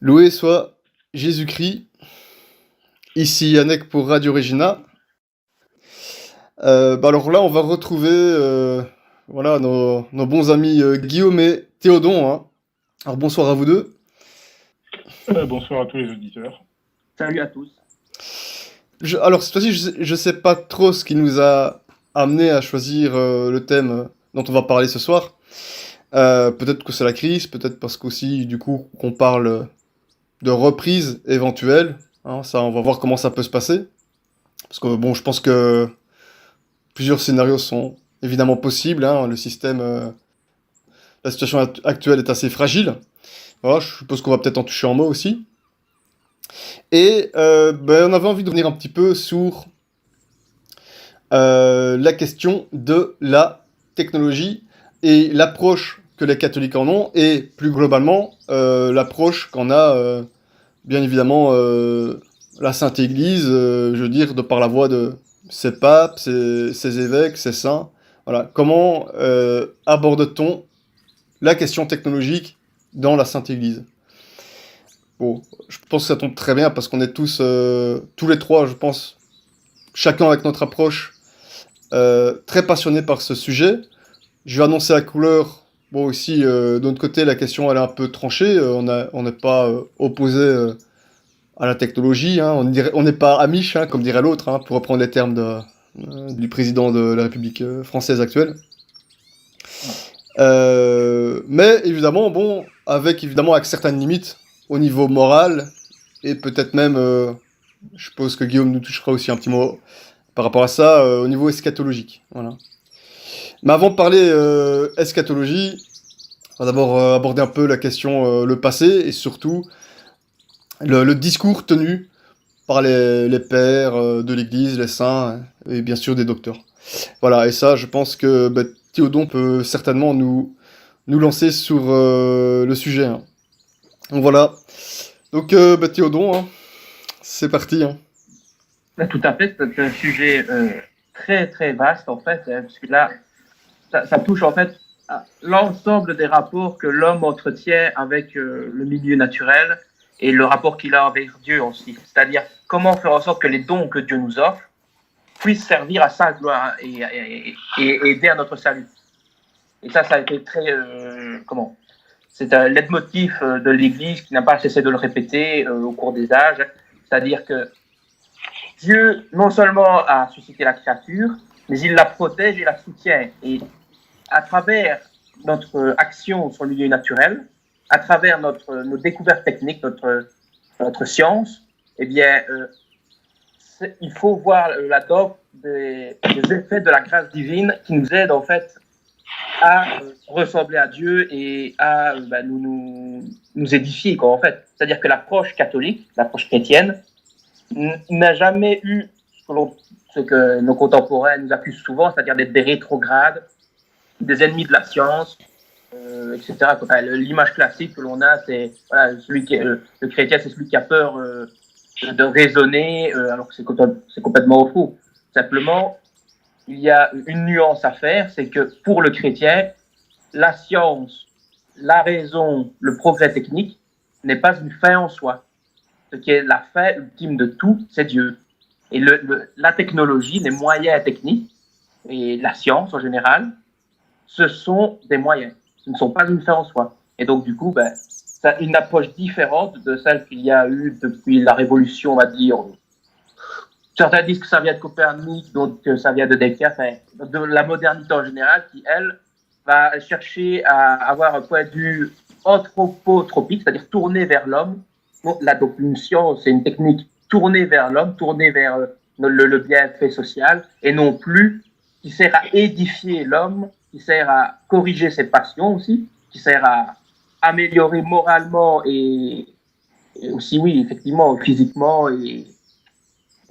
Loué soit Jésus-Christ, ici Yannick pour Radio Regina. Alors là, on va retrouver voilà, nos bons amis Guillaume et Théodon, hein. Alors bonsoir à vous deux. Bonsoir à tous les auditeurs. Salut à tous. Alors cette fois-ci, je sais pas trop ce qui nous a amené à choisir le thème dont on va parler ce soir. Peut-être que c'est la crise, peut-être parce qu'aussi, du coup, qu'on parle de reprise éventuelle, hein. Ça, on va voir comment ça peut se passer. Parce que bon, je pense que plusieurs scénarios sont évidemment possibles, hein. Le système, la situation actuelle est assez fragile. Voilà, je suppose qu'on va peut-être en toucher en mot aussi. Et on avait envie de revenir un petit peu sur la question de la technologie et l'approche que les catholiques en ont, et plus globalement, l'approche qu'en a, bien évidemment, la Sainte Église, je veux dire, de par la voix de ses papes, ses évêques, ses saints. Voilà. Comment aborde-t-on la question technologique dans la Sainte Église? Bon, je pense que ça tombe très bien parce qu'on est tous les trois, je pense, chacun avec notre approche, très passionnés par ce sujet. Je vais annoncer la couleur. Bon, aussi, de notre côté, la question elle est un peu tranchée. On n'est pas opposé à la technologie, hein. On n'est pas amiche, hein, comme dirait l'autre, hein, pour reprendre les termes du président de la République française actuelle. Mais évidemment, bon, avec certaines limites au niveau moral, et peut-être même, je suppose que Guillaume nous touchera aussi un petit mot par rapport à ça, au niveau eschatologique. Voilà. Mais avant de parler eschatologie, on va d'abord aborder un peu la question, le passé, et surtout le discours tenu par les pères de l'Église, les saints, et bien sûr des docteurs. Voilà, et ça, je pense que Théodon peut certainement nous lancer sur le sujet, hein. Donc voilà. Donc Théodon, hein, c'est parti, hein. Tout à fait, c'est un sujet très très vaste en fait, hein, parce que là, ça touche en fait à l'ensemble des rapports que l'homme entretient avec le milieu naturel et le rapport qu'il a avec Dieu aussi. C'est-à-dire comment faire en sorte que les dons que Dieu nous offre puissent servir à sa gloire et aider à notre salut. Et ça a été très c'est un leitmotiv de l'Église qui n'a pas cessé de le répéter au cours des âges. C'est-à-dire que Dieu, non seulement a suscité la créature, mais il la protège et la soutient. Et à travers notre action sur le milieu naturel, à travers nos découvertes techniques, notre science, eh bien, il faut voir la dose des effets de la grâce divine qui nous aident en fait à ressembler à Dieu et à nous édifier, quoi, en fait. C'est-à-dire que l'approche catholique, l'approche chrétienne, n'a jamais eu ce que nos contemporains nous accusent souvent, c'est-à-dire d'être des rétrogrades, des ennemis de la science, etc. Enfin, l'image classique que l'on a, c'est voilà, le chrétien, c'est celui qui a peur de raisonner, alors que c'est complètement faux. Simplement, il y a une nuance à faire, c'est que pour le chrétien, la science, la raison, le progrès technique n'est pas une fin en soi. Ce qui est la fin ultime de tout, c'est Dieu. Et la technologie, les moyens techniques et la science en général, ce sont des moyens. Ce ne sont pas une fin en soi. Et donc, du coup, c'est une approche différente de celle qu'il y a eu depuis la Révolution, on va dire. Certains disent que ça vient de Copernic, d'autres que ça vient de Descartes, de la modernité en général, qui, elle, va chercher à avoir un point de vue anthropotropique, c'est-à-dire tourné vers l'homme. Donc une science, c'est une technique tournée vers l'homme, tournée vers le bienfait social, et non plus qui sert à édifier l'homme, qui sert à corriger ses passions aussi, qui sert à améliorer moralement et aussi, oui, effectivement, physiquement, et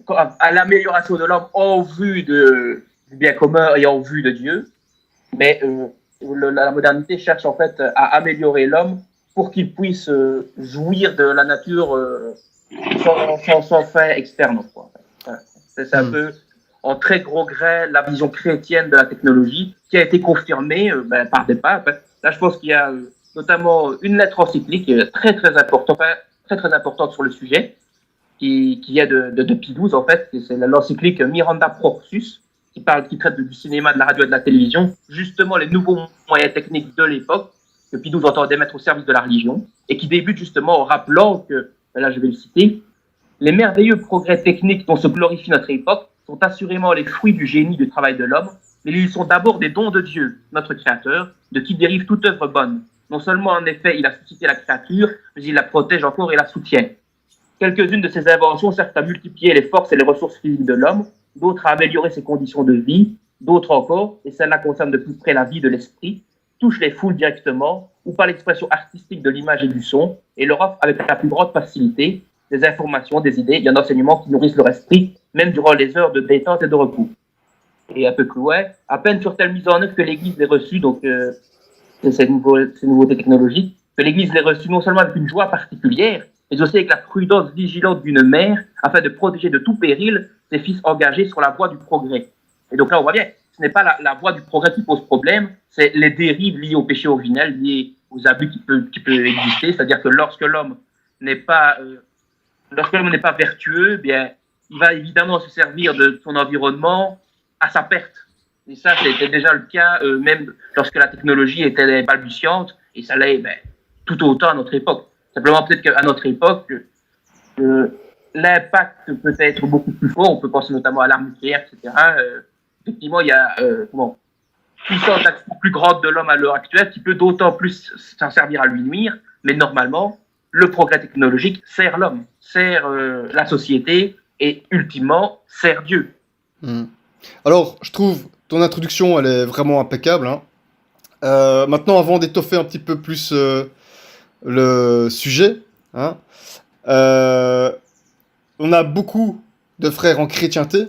à l'amélioration de l'homme en vue du bien commun et en vue de Dieu. Mais la modernité cherche en fait à améliorer l'homme pour qu'il puisse jouir de la nature sans fin externe, quoi. C'est un peu, en très gros gré, la vision chrétienne de la technologie qui a été confirmée par des papes. Là, je pense qu'il y a notamment une lettre encyclique très, très importante. Enfin, très très importante sur le sujet, qui est de Pie XII, en fait. C'est l'encyclique Miranda Proxus, qui traite du cinéma, de la radio et de la télévision, justement les nouveaux moyens techniques de l'époque, que Pie XII entendait mettre au service de la religion, et qui débute justement en rappelant que, là je vais le citer, les merveilleux progrès techniques dont se glorifie notre époque sont assurément les fruits du génie du travail de l'homme, mais ils sont d'abord des dons de Dieu, notre Créateur, de qui dérive toute œuvre bonne. Non seulement, en effet, il a suscité la créature, mais il la protège encore et la soutient. Quelques-unes de ces inventions servent à multiplier les forces et les ressources physiques de l'homme, d'autres à améliorer ses conditions de vie, d'autres encore, et celles-là concernent de plus près la vie de l'esprit, touchent les foules directement ou par l'expression artistique de l'image et du son, et leur offrent avec la plus grande facilité des informations, des idées et un enseignement qui nourrissent leur esprit, même durant les heures de détente et de repos. Et un peu plus loin, à peine furent-elles mises en œuvre que l'Église les reçut, donc ces nouveautés technologiques, que l'Église les reçut non seulement avec une joie particulière, mais aussi avec la prudence vigilante d'une mère, afin de protéger de tout péril ses fils engagés sur la voie du progrès. Et donc là, on voit bien, ce n'est pas la voie du progrès qui pose problème, c'est les dérives liées au péché originel, liées aux abus qui peuvent exister, c'est-à-dire que lorsque l'homme n'est pas vertueux, bien, il va évidemment se servir de son environnement à sa perte. Et ça, c'était déjà le cas, même lorsque la technologie était balbutiante, et ça l'est tout autant à notre époque. Simplement, peut-être qu'à notre époque, l'impact peut être beaucoup plus fort. On peut penser notamment à l'arme nucléaire, etc. Effectivement, il y a puissance plus grande de l'homme à l'heure actuelle qui peut d'autant plus s'en servir à lui nuire. Mais normalement, le progrès technologique sert l'homme, sert la société et ultimement sert Dieu. Alors, je trouve ton introduction, elle est vraiment impeccable, hein. Maintenant, avant d'étoffer un petit peu plus le sujet, hein, on a beaucoup de frères en chrétienté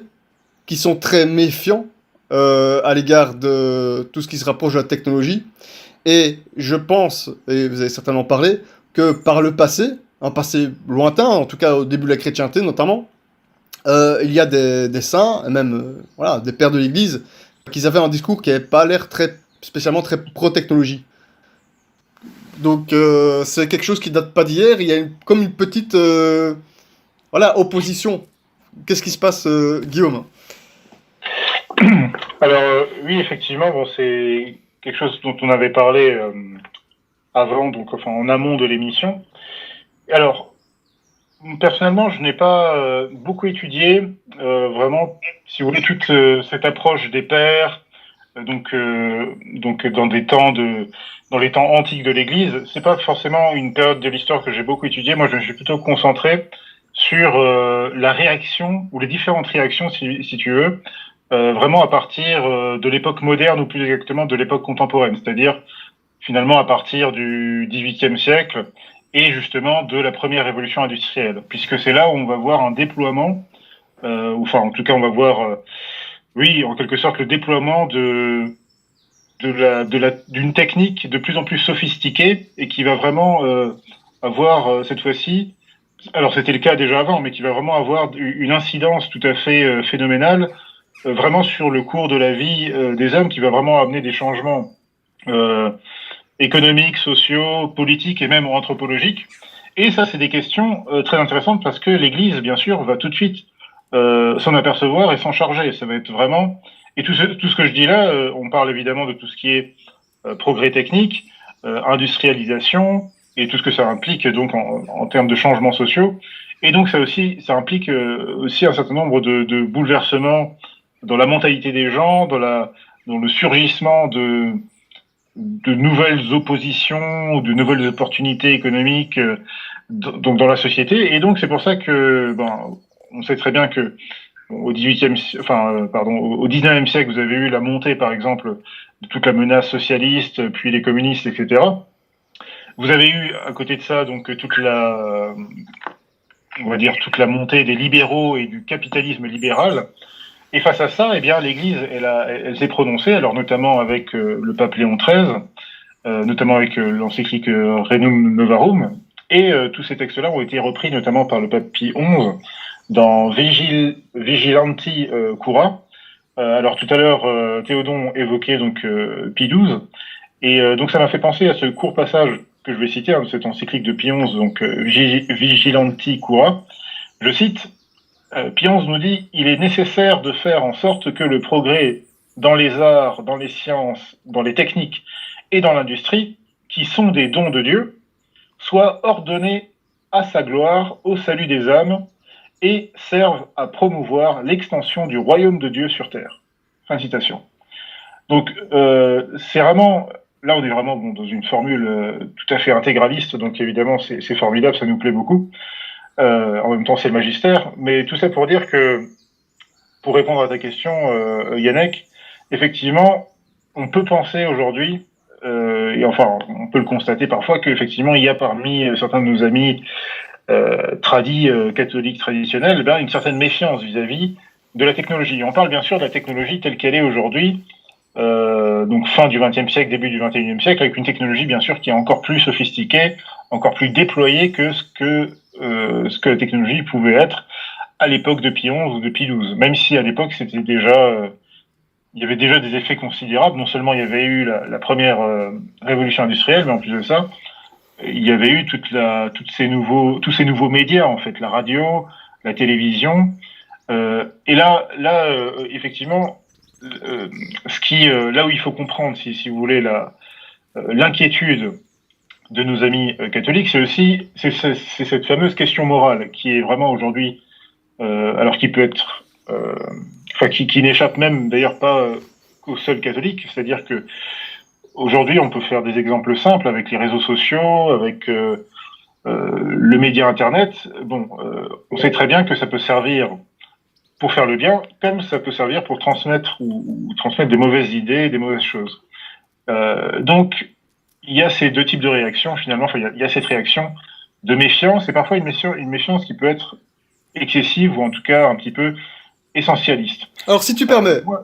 qui sont très méfiants à l'égard de tout ce qui se rapproche de la technologie. Et je pense, et vous avez certainement parlé, que par le passé, un passé lointain, en tout cas au début de la chrétienté notamment, il y a des saints, et même voilà, des pères de l'Église, qui avaient un discours qui n'avait pas l'air spécialement très pro-technologie. Donc c'est quelque chose qui date pas d'hier, il y a comme une petite opposition. Qu'est-ce qui se passe, Guillaume ? Alors oui, effectivement, c'est quelque chose dont on avait parlé avant, en amont de l'émission. Alors, personnellement, je n'ai pas beaucoup étudié vraiment, si vous voulez, toute cette approche des pères, donc dans les temps antiques de l'Église. C'est pas forcément une période de l'histoire que j'ai beaucoup étudiée. Moi, je me suis plutôt concentré sur la réaction ou les différentes réactions, si tu veux, vraiment à partir de l'époque moderne ou plus exactement de l'époque contemporaine, c'est-à-dire finalement à partir du XVIIIe siècle et justement de la première révolution industrielle, puisque c'est là où on va voir un déploiement, en tout cas on va voir, oui, en quelque sorte le déploiement d'une technique de plus en plus sophistiquée et qui va vraiment avoir cette fois-ci, alors c'était le cas déjà avant, mais qui va vraiment avoir une incidence tout à fait phénoménale, vraiment sur le cours de la vie des hommes, qui va vraiment amener des changements économiques, sociaux, politiques et même anthropologiques. Et ça, c'est des questions très intéressantes parce que l'Église, bien sûr, va tout de suite s'en apercevoir et s'en charger. Ça va être vraiment... Et tout ce que je dis là, on parle évidemment de tout ce qui est progrès technique, industrialisation et tout ce que ça implique donc en termes de changements sociaux. Et donc ça implique aussi un certain nombre de bouleversements dans la mentalité des gens, dans le surgissement de nouvelles oppositions ou de nouvelles opportunités économiques donc dans la société. Et donc c'est pour ça que on sait très bien que au 19e siècle, vous avez eu la montée, par exemple, de toute la menace socialiste, puis les communistes, etc. Vous avez eu, à côté de ça, donc toute la montée des libéraux et du capitalisme libéral. Et face à ça, eh bien, l'Église, elle s'est prononcée, alors notamment avec le pape Léon XIII, notamment avec l'encyclique Rerum Novarum, et tous ces textes-là ont été repris notamment par le pape Pie XI dans Vigilanti Cura. Alors tout à l'heure, Théodon évoquait donc Pie XII, et donc ça m'a fait penser à ce court passage que je vais citer, hein, cette encyclique de Pie XI, donc Vigilanti Cura, je cite, Pie XI nous dit « Il est nécessaire de faire en sorte que le progrès dans les arts, dans les sciences, dans les techniques et dans l'industrie, qui sont des dons de Dieu, soit ordonné à sa gloire, au salut des âmes, et servent à promouvoir l'extension du royaume de Dieu sur terre. » Fin de citation. Donc, c'est vraiment, là on est vraiment dans une formule tout à fait intégraliste, donc évidemment c'est formidable, ça nous plaît beaucoup. En même temps c'est le magistère, mais tout ça pour dire que, pour répondre à ta question, Yannick, effectivement, on peut penser aujourd'hui, et enfin on peut le constater parfois, qu'effectivement il y a parmi certains de nos amis catholiques traditionnels, une certaine méfiance vis-à-vis de la technologie. On parle bien sûr de la technologie telle qu'elle est aujourd'hui, donc fin du XXe siècle, début du XXIe siècle, avec une technologie bien sûr qui est encore plus sophistiquée, encore plus déployée que ce que la technologie pouvait être à l'époque de Pie XI ou de Pie XII. Même si à l'époque c'était déjà, il y avait déjà des effets considérables. Non seulement il y avait eu la première révolution industrielle, mais en plus de ça, il y avait eu tous ces nouveaux médias en fait, la radio, la télévision. Et là, effectivement, là où il faut comprendre, si vous voulez, l'inquiétude de nos amis catholiques, c'est cette fameuse question morale qui est vraiment aujourd'hui, alors qui peut être, qui n'échappe même d'ailleurs pas qu'aux seuls catholiques, c'est-à-dire que aujourd'hui on peut faire des exemples simples avec les réseaux sociaux, avec le média internet. Bon, on sait très bien que ça peut servir pour faire le bien, comme ça peut servir pour transmettre ou transmettre des mauvaises idées, des mauvaises choses. Donc, il y a ces deux types de réactions, finalement. Enfin, il y a cette réaction de méfiance, et parfois une méfiance qui peut être excessive, ou en tout cas un petit peu essentialiste. Alors, si tu permets, Oui,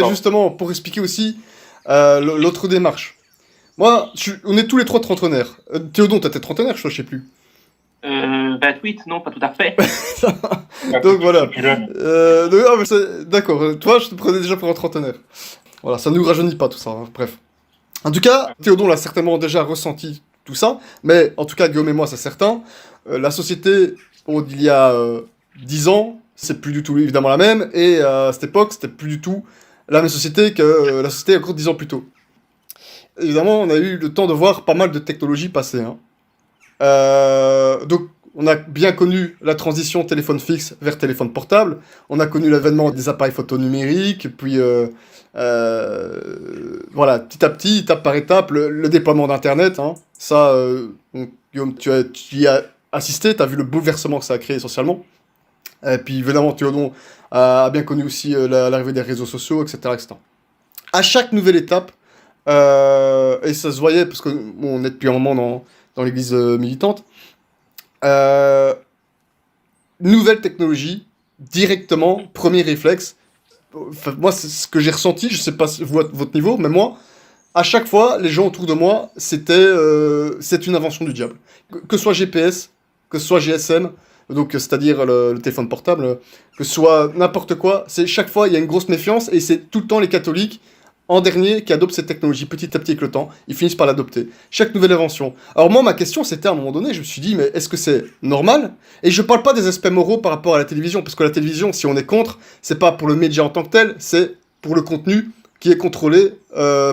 justement, pour expliquer aussi l'autre démarche. Moi, on est tous les trois trentenaires. Théodon, t'es trentenaire, je sais plus. 28, non, pas tout à fait. Donc voilà. D'accord, toi, je te prenais déjà pour un trentenaire. Voilà, ça nous rajeunit pas tout ça, hein. Bref. En tout cas, Théodon l'a certainement déjà ressenti tout ça, mais en tout cas, Guillaume et moi, c'est certain. La société, il y a 10 ans, c'est plus du tout évidemment la même, et à cette époque, c'était plus du tout la même société que la société encore 10 ans plus tôt. Évidemment, on a eu le temps de voir pas mal de technologies passer, hein. Donc, on a bien connu la transition téléphone fixe vers téléphone portable. On a connu l'avènement des appareils photo numériques, puis voilà, petit à petit, étape par étape, le déploiement d'Internet. Hein. Ça, Guillaume, tu y as assisté, tu as vu le bouleversement que ça a créé socialement. Et puis évidemment, Théodon a bien connu aussi l'arrivée des réseaux sociaux, etc., etc. À chaque nouvelle étape, et ça se voyait parce que on est depuis un moment dans l'église militante, nouvelle technologie, directement, premier réflexe. Enfin, moi, c'est ce que j'ai ressenti, je sais pas votre niveau, mais moi, à chaque fois, les gens autour de moi, c'est une invention du diable. Que ce soit GPS, que ce soit GSM, donc c'est-à-dire le téléphone portable, que ce soit n'importe quoi, c'est chaque fois il y a une grosse méfiance et c'est tout le temps les catholiques en dernier qui adoptent cette technologie petit à petit avec le temps, ils finissent par l'adopter. Chaque nouvelle invention. Alors moi, ma question, c'était à un moment donné, je me suis dit, mais est-ce que c'est normal? Et je parle pas des aspects moraux par rapport à la télévision, parce que la télévision, si on est contre, c'est pas pour le média en tant que tel, c'est pour le contenu qui est contrôlé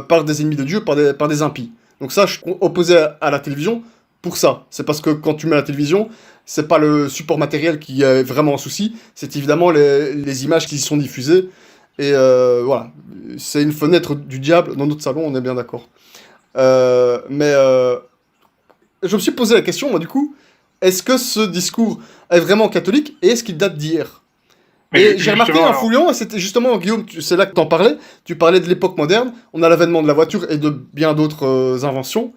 par des ennemis de Dieu, par des impies. Donc ça, je suis opposé à la télévision pour ça. C'est parce que quand tu mets la télévision, c'est pas le support matériel qui est vraiment un souci, c'est évidemment les images qui y sont diffusées. Et voilà, c'est une fenêtre du diable dans notre salon, on est bien d'accord. Mais je me suis posé la question, moi, du coup, est-ce que ce discours est vraiment catholique et est-ce qu'il date d'hier? Et j'ai remarqué en fouillant, et c'était justement, Guillaume, c'est là que t'en parlais, tu parlais de l'époque moderne, on a l'avènement de la voiture et de bien d'autres inventions.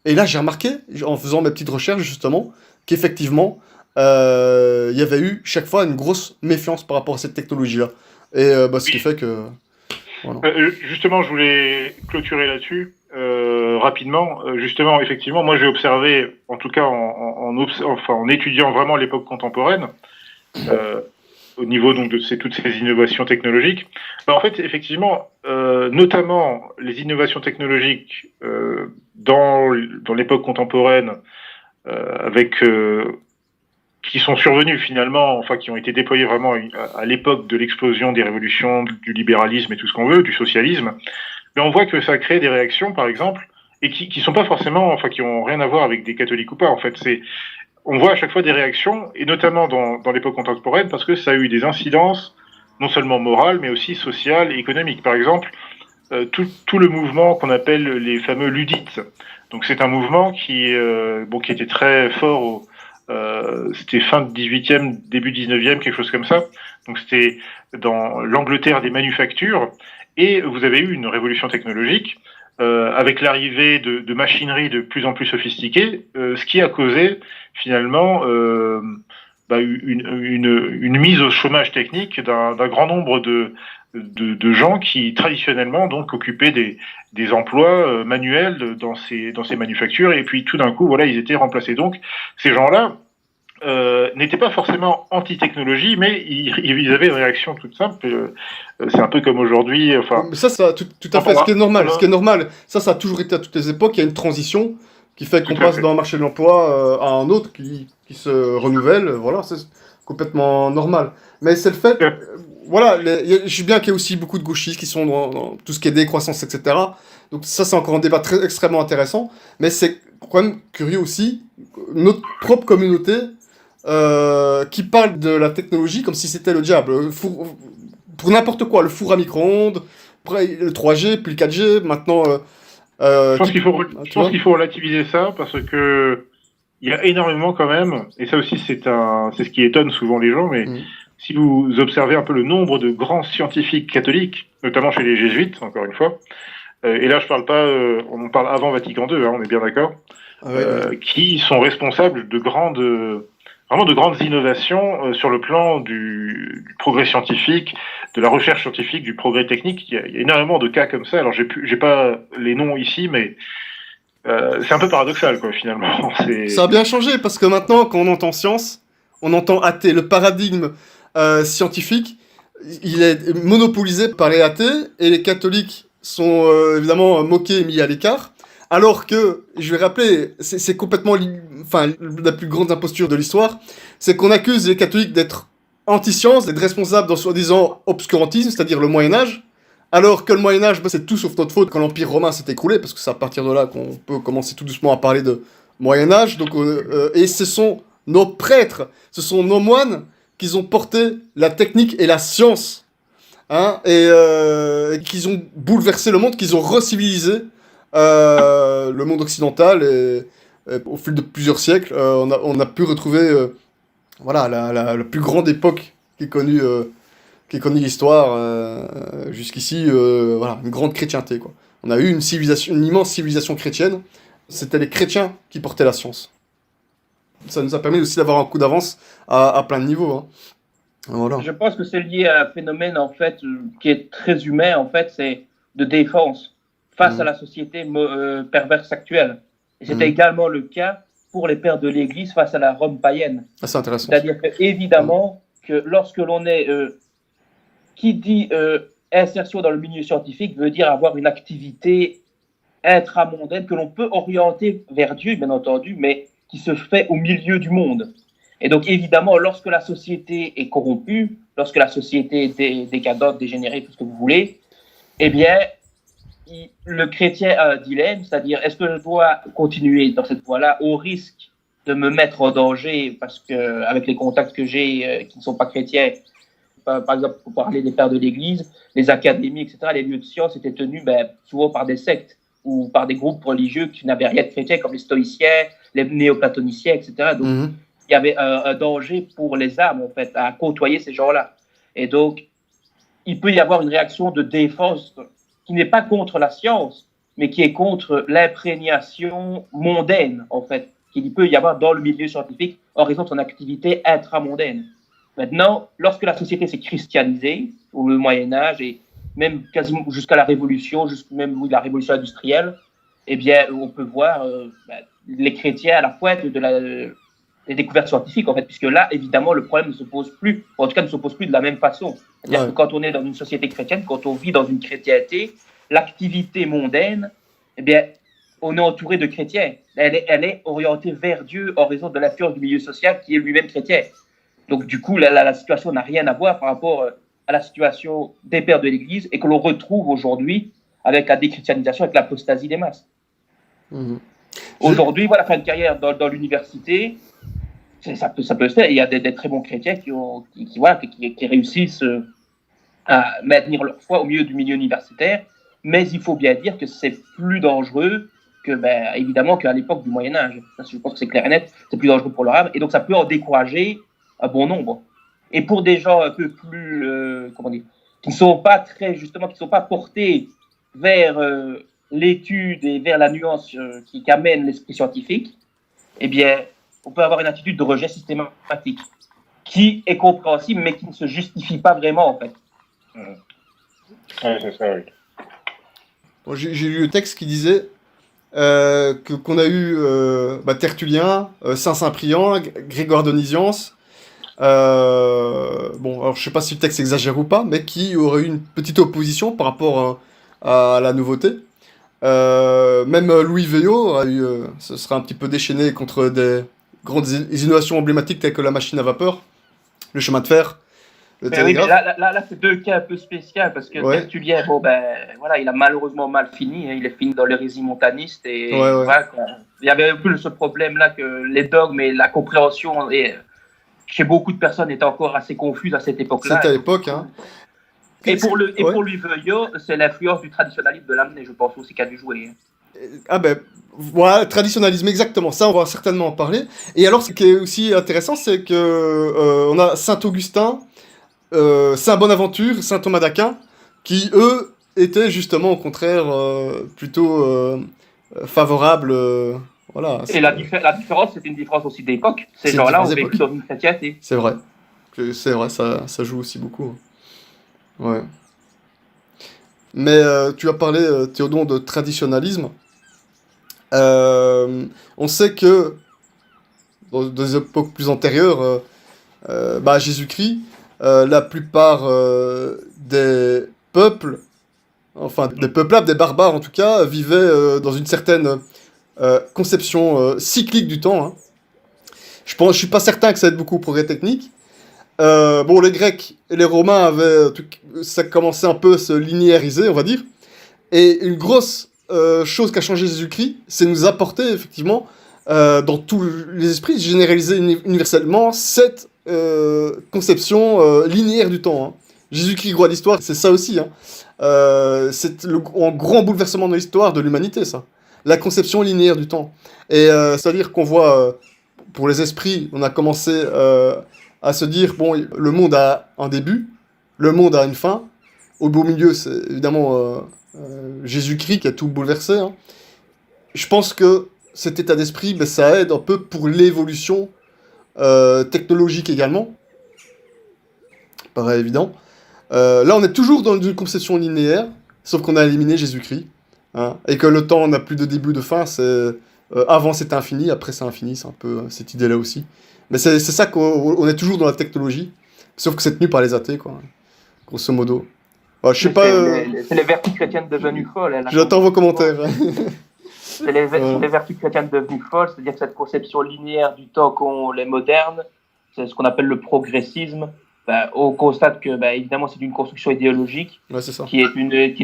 Et là, j'ai remarqué, en faisant mes petites recherches, justement, qu'effectivement, il y avait eu chaque fois une grosse méfiance par rapport à cette technologie-là. Et ce qui fait que... Voilà. Justement, je voulais clôturer là-dessus rapidement. Justement, effectivement, moi j'ai observé, en tout cas en étudiant vraiment l'époque contemporaine, au niveau donc de toutes ces innovations technologiques. En fait, effectivement, notamment les innovations technologiques dans l'époque contemporaine, qui sont survenus finalement, enfin qui ont été déployés vraiment à l'époque de l'explosion des révolutions, du libéralisme et tout ce qu'on veut, du socialisme, mais on voit que ça crée des réactions, par exemple, et qui sont pas forcément, enfin qui ont rien à voir avec des catholiques ou pas. En fait, on voit à chaque fois des réactions, et notamment dans l'époque contemporaine, parce que ça a eu des incidences non seulement morales, mais aussi sociales et économiques. Par exemple, tout le mouvement qu'on appelle les fameux ludites. Donc c'est un mouvement qui était très fort c'était fin 18e, début 19e, quelque chose comme ça. Donc c'était dans l'Angleterre des manufactures, et vous avez eu une révolution technologique avec l'arrivée de machinerie de plus en plus sophistiquée, ce qui a causé finalement une mise au chômage technique d'un grand nombre de gens qui traditionnellement donc occupaient des emplois manuels dans ces manufactures, et puis tout d'un coup voilà ils étaient remplacés. Donc ces gens-là n'étaient pas forcément anti-technologie, mais ils avaient une réaction toute simple. C'est un peu comme aujourd'hui. Enfin, Mais ça tout à fait. Ce qui est normal. Ce qui est normal. Ça a toujours été à toutes les époques. Il y a une transition qui fait qu'on passe d'un marché de l'emploi à un autre qui se renouvelle. Voilà, c'est complètement normal. Mais c'est le fait. Voilà, je sais bien qu'il y a aussi beaucoup de gauchistes qui sont dans tout ce qui est décroissance, etc. Donc ça, c'est encore un débat extrêmement intéressant. Mais c'est quand même curieux aussi, notre propre communauté qui parle de la technologie comme si c'était le diable. Pour n'importe quoi, le four à micro-ondes, le 3G, puis le 4G, maintenant... je pense qu'il faut relativiser ça, parce que il y a énormément quand même, et ça aussi c'est ce qui étonne souvent les gens, mais si vous observez un peu le nombre de grands scientifiques catholiques, notamment chez les jésuites, encore une fois, et là je parle pas, on parle avant Vatican II, on est bien d'accord, qui sont responsables de grandes innovations sur le plan du progrès scientifique, de la recherche scientifique, du progrès technique. Il y a énormément de cas comme ça. Alors j'ai pas les noms ici, mais c'est un peu paradoxal, quoi, finalement. Ça a bien changé, parce que maintenant, quand on entend science, on entend athée. Le paradigme scientifique, il est monopolisé par les athées, et les catholiques sont évidemment moqués et mis à l'écart. Alors que, je vais rappeler, c'est complètement la plus grande imposture de l'histoire, c'est qu'on accuse les catholiques d'être anti-science, d'être responsables d'un soi-disant obscurantisme, c'est-à-dire le Moyen-Âge, alors que le Moyen-Âge, c'est tout sauf notre faute quand l'Empire romain s'est écroulé, parce que c'est à partir de là qu'on peut commencer tout doucement à parler de Moyen-Âge. Donc, et ce sont nos prêtres, ce sont nos moines qui ont porté la technique et la science, et qui ont bouleversé le monde, qui ont recivilisé le monde occidental, et au fil de plusieurs siècles, on a pu retrouver la plus grande époque qui est connue l'histoire jusqu'ici, une grande chrétienté, quoi. On a eu une immense civilisation chrétienne. C'était les chrétiens qui portaient la science. Ça nous a permis aussi d'avoir un coup d'avance à plein de niveaux, hein. Voilà. Je pense que c'est lié à un phénomène en fait qui est très humain, en fait, c'est de défense face à la société perverse actuelle. Et c'était également le cas pour les pères de l'Église face à la Rome païenne. Ah, c'est intéressant. C'est-à-dire que, évidemment, que lorsque l'on est... qui dit insertion dans le milieu scientifique veut dire avoir une activité intramondaine que l'on peut orienter vers Dieu, bien entendu, mais qui se fait au milieu du monde. Et donc, évidemment, lorsque la société est corrompue, lorsque la société est décadente, dégénérée, tout ce que vous voulez, eh bien, le chrétien a un dilemme, c'est-à-dire, est-ce que je dois continuer dans cette voie-là au risque de me mettre en danger, parce que avec les contacts que j'ai qui ne sont pas chrétiens, par exemple, pour parler des pères de l'Église, les académies, etc., les lieux de science étaient tenus souvent par des sectes ou par des groupes religieux qui n'avaient rien de chrétien, comme les stoïciens, les néoplatoniciens, etc. Donc, il y avait un danger pour les âmes, en fait, à côtoyer ces gens-là. Et donc, il peut y avoir une réaction de défense qui n'est pas contre la science, mais qui est contre l'imprégnation mondaine, en fait, qu'il peut y avoir dans le milieu scientifique en raison de son activité intramondaine. Maintenant, lorsque la société s'est christianisée, au Moyen-Âge, et même quasiment jusqu'à la Révolution, la Révolution industrielle, eh bien, on peut voir les chrétiens à la pointe des découvertes scientifiques, en fait, puisque là, évidemment, le problème ne se pose plus, en tout cas, ne se pose plus de la même façon. C'est-à-dire que quand on est dans une société chrétienne, quand on vit dans une chrétienté, l'activité mondaine, eh bien, on est entouré de chrétiens. Elle est orientée vers Dieu en raison de l'influence du milieu social qui est lui-même chrétien. Donc, du coup, la situation n'a rien à voir par rapport à la situation des pères de l'Église et que l'on retrouve aujourd'hui avec la déchristianisation, avec l'apostasie des masses. Mmh. Aujourd'hui, voilà, faire une carrière dans l'université, ça peut se faire. Il y a des très bons chrétiens qui réussissent à maintenir leur foi au milieu du milieu universitaire, mais il faut bien dire que c'est plus dangereux que, évidemment, qu'à l'époque du Moyen-Âge. Je pense que c'est clair et net, c'est plus dangereux pour leur âme, et donc ça peut en décourager un bon nombre. Et pour des gens un peu plus, qui ne sont pas qui sont pas portés vers l'étude et vers la nuance qui amène l'esprit scientifique, eh bien, on peut avoir une attitude de rejet systématique qui est compréhensible, mais qui ne se justifie pas vraiment, en fait. Ouais, c'est ça, oui. Bon, j'ai lu le texte qui disait qu'on a eu Tertullien, Saint-Cyprien, Grégoire de Nysiance. Bon, alors je sais pas si le texte exagère ou pas, mais qui aurait eu une petite opposition par rapport à la nouveauté. Même Louis Veillot se sera un petit peu déchaîné contre des grandes innovations emblématiques telles que la machine à vapeur, le chemin de fer, le télégraphe. Oui, mais là c'est deux cas un peu spéciaux parce que Tertullien, il a malheureusement mal fini. Il est fini dans l'hérésie montaniste et voilà, il y avait un peu ce problème-là que les dogmes et la compréhension chez beaucoup de personnes étaient encore assez confuses à cette époque-là. C'était à l'époque, hein. Et pour Louis Veillot, c'est l'influence du traditionnalisme de l'amener, je pense aussi, qui a dû jouer. Ah voilà, traditionnalisme, exactement. Ça, on va certainement en parler. Et alors, ce qui est aussi intéressant, c'est que on a Saint-Augustin, Saint Bonaventure, Saint Thomas d'Aquin, qui, eux, étaient justement, au contraire, plutôt favorables. Voilà. Et la différence, c'est une différence aussi d'époque. Ces gens-là ont vécu dans une chrétienté. C'est vrai, ça joue aussi beaucoup. Ouais. Mais tu as parlé, Théodon, de traditionnalisme. On sait que dans des époques plus antérieures, à Jésus-Christ, la plupart des peuples, enfin des peuplades, des barbares en tout cas, vivaient dans une certaine conception cyclique du temps. Hein. Je suis pas certain que ça aide beaucoup au progrès technique. Les Grecs et les Romains ça commençait un peu à se linéariser, on va dire. Et une grosse chose qu'a changé Jésus-Christ, c'est nous apporter effectivement dans tous les esprits, généraliser universellement cette conception linéaire du temps. Hein. Jésus-Christ, roi d'histoire, c'est ça aussi. Hein. C'est un grand bouleversement de l'histoire de l'humanité, ça. La conception linéaire du temps. Et c'est-à-dire qu'on voit, pour les esprits, on a commencé à se dire, le monde a un début, le monde a une fin. Au beau milieu, c'est évidemment Jésus-Christ qui a tout bouleversé. Hein. Je pense que cet état d'esprit, ça aide un peu pour l'évolution technologique également. Paraît évident. Là, on est toujours dans une conception linéaire, sauf qu'on a éliminé Jésus-Christ. Hein, et que le temps n'a plus de début, de fin. Avant, c'est infini, après, c'est infini. C'est un peu cette idée-là aussi. Mais c'est ça qu'on est toujours dans la technologie, sauf que c'est tenu par les athées, quoi, grosso modo. Je sais pas. C'est les vertus chrétiennes devenues folles. J'attends vos commentaires. C'est les vertus chrétiennes devenues folles, c'est-à-dire que cette conception linéaire du temps qu'ont les modernes, c'est ce qu'on appelle le progressisme. On constate que, évidemment, c'est une construction idéologique qui est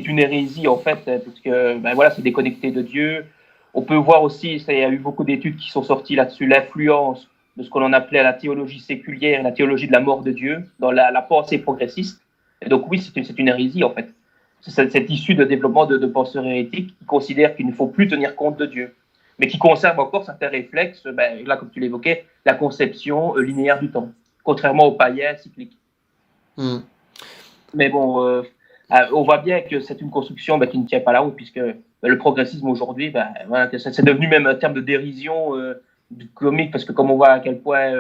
une hérésie, en fait, parce que c'est déconnecté de Dieu. On peut voir aussi, il y a eu beaucoup d'études qui sont sorties là-dessus, l'influence de ce qu'on appelait la théologie séculière, la théologie de la mort de Dieu, dans la pensée progressiste. Et donc oui, c'est une hérésie, en fait. C'est issu de développement de penseurs hérétiques qui considèrent qu'il ne faut plus tenir compte de Dieu, mais qui conservent encore certains réflexes, là, comme tu l'évoquais, la conception linéaire du temps, contrairement aux païens cycliques. Mais bon, on voit bien que c'est une construction qui ne tient pas la route, puisque le progressisme aujourd'hui, c'est devenu même un terme de dérision du comique, parce que comme on voit à quel point,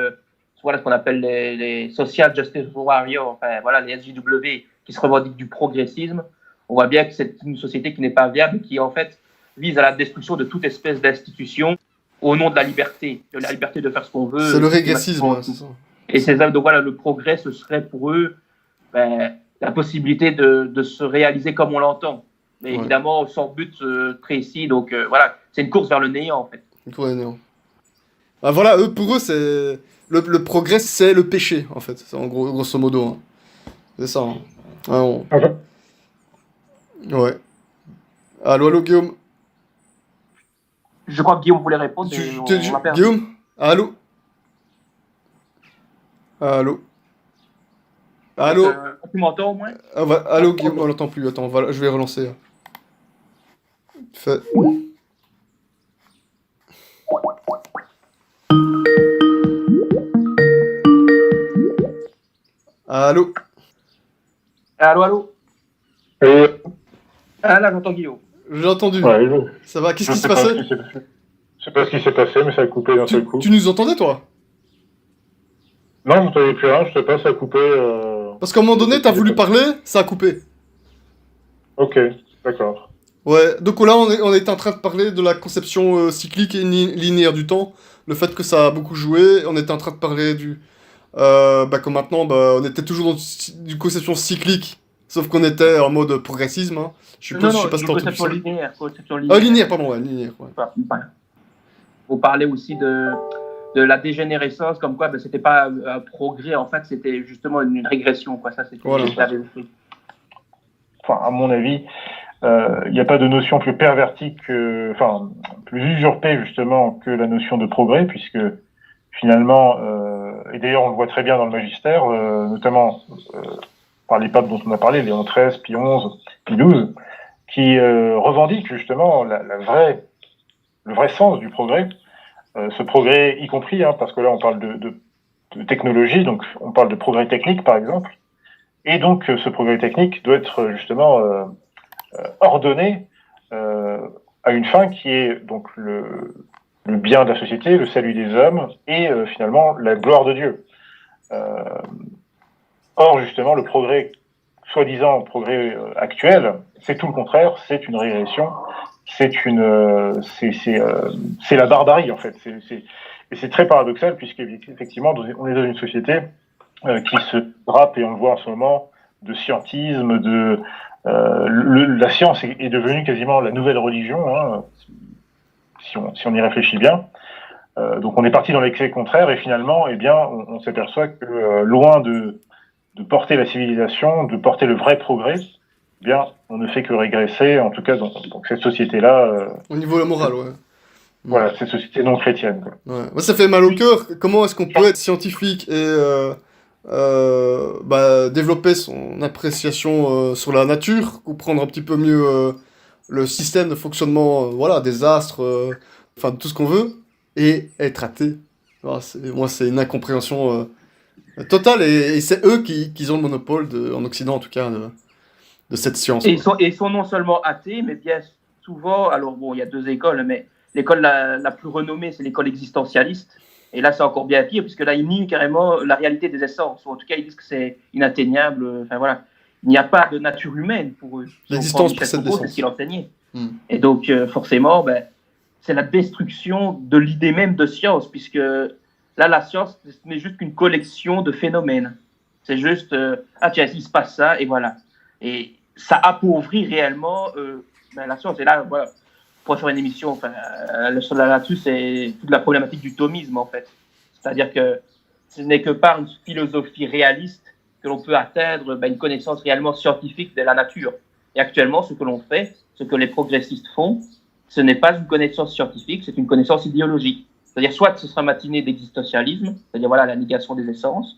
ce qu'on appelle les Social Justice Warriors, les SJW, qui se revendiquent du progressisme, on voit bien que c'est une société qui n'est pas viable, qui en fait vise à la destruction de toute espèce d'institution au nom de la liberté de faire ce qu'on veut. C'est le régressisme, c'est ça. Et donc le progrès, ce serait pour eux la possibilité de se réaliser comme on l'entend. Mais Ouais. évidemment, sans but précis. Donc voilà, c'est une course vers le néant, en fait. Ouais, non. Ah, voilà, pour eux, c'est... Le progrès, c'est le péché, en fait. C'est en gros, grosso modo. Hein. C'est ça. Hein. Ah, Enfin, ouais. Allô, Guillaume? Je crois que Guillaume voulait répondre, mais on l'a perdu. Guillaume? Allô? Allô? Allô? Tu m'entends au moins? Allô, Guillaume? On l'entend plus. Attends, je vais relancer. Fait... Allô? Allô, allô? et, Ah là, j'entends Guillaume. J'ai entendu. ouais, Ça va? Qu'est-ce je qui se sais pas passait? ce qui s'est passé. Je sais pas ce qui s'est passé, mais ça a coupé d'un seul coup. Tu nous entendais, toi? Non, je n'entendais plus rien, je sais pas, ça a coupé. Parce qu'à un moment donné, t'as voulu parler, ça a coupé. Ok, d'accord. Ouais, donc là, on est en train de parler de la conception cyclique et linéaire du temps. Le fait que ça a beaucoup joué. On était en train de parler que maintenant, on était toujours dans une conception cyclique. Sauf qu'on était en mode progressisme. Hein. Je sais pas si t'as entendu conception ça. linéaire. Linéaire, pardon, ouais, linéaire. Ouais. Vous parlez aussi de la dégénérescence, comme quoi c'était pas un progrès, en fait, c'était justement une régression. Quoi. Ça, c'était Voilà. Enfin, à mon avis, il n'y a pas de notion plus pervertie plus usurpée justement que la notion de progrès, puisque finalement, et d'ailleurs on le voit très bien dans le magistère, notamment par les papes dont on a parlé, Léon XIII, Pie XI, Pie XII, qui revendiquent justement le vrai sens du progrès, ce progrès y compris, hein, parce que là on parle de technologie, donc on parle de progrès technique par exemple, et donc ce progrès technique doit être justement ordonné à une fin qui est donc le bien de la société, le salut des hommes et finalement la gloire de Dieu. Or justement le progrès, soi-disant progrès actuel, c'est tout le contraire, c'est une régression, c'est la barbarie en fait. Et c'est très paradoxal puisqu'effectivement on est dans une société qui se drape, et on le voit en ce moment, de scientisme, la science est devenue quasiment la nouvelle religion, hein, si on y réfléchit bien. Donc on est parti dans l'excès contraire, et finalement, eh bien, on s'aperçoit que loin de porter la civilisation, de porter le vrai progrès, eh bien, on ne fait que régresser, en tout cas dans cette société-là. Au niveau de la morale, ouais. Voilà, cette société non chrétienne. Quoi. Ouais. Moi, ça fait mal au cœur. Comment est-ce qu'on peut être scientifique et développer son appréciation sur la nature, comprendre un petit peu mieux le système de fonctionnement des astres, enfin tout ce qu'on veut, et être athée. Moi, c'est une incompréhension totale, et c'est eux qui ont le monopole, en Occident en tout cas, de cette science. Et ils sont non seulement athées, mais bien souvent, alors bon, il y a deux écoles, mais l'école la plus renommée, c'est l'école existentialiste. Et là, c'est encore bien pire, puisque là, ils nient carrément la réalité des essences. Ou en tout cas, ils disent que c'est inatteignable. Enfin voilà, il n'y a pas de nature humaine pour eux. L'existence précède l'essence. C'est ce qu'il enseignait. Et donc, forcément, c'est la destruction de l'idée même de science, puisque là, la science n'est juste qu'une collection de phénomènes. C'est juste, tiens, il se passe ça, et voilà. Et ça appauvrit réellement la science. Et là, voilà, on pourrait faire une émission là-dessus, c'est toute la problématique du thomisme, en fait. C'est-à-dire que ce n'est que par une philosophie réaliste que l'on peut atteindre une connaissance réellement scientifique de la nature. Et actuellement, ce que l'on fait, ce que les progressistes font, ce n'est pas une connaissance scientifique, c'est une connaissance idéologique. C'est-à-dire, soit ce sera matiné d'existentialisme, c'est-à-dire la négation des essences,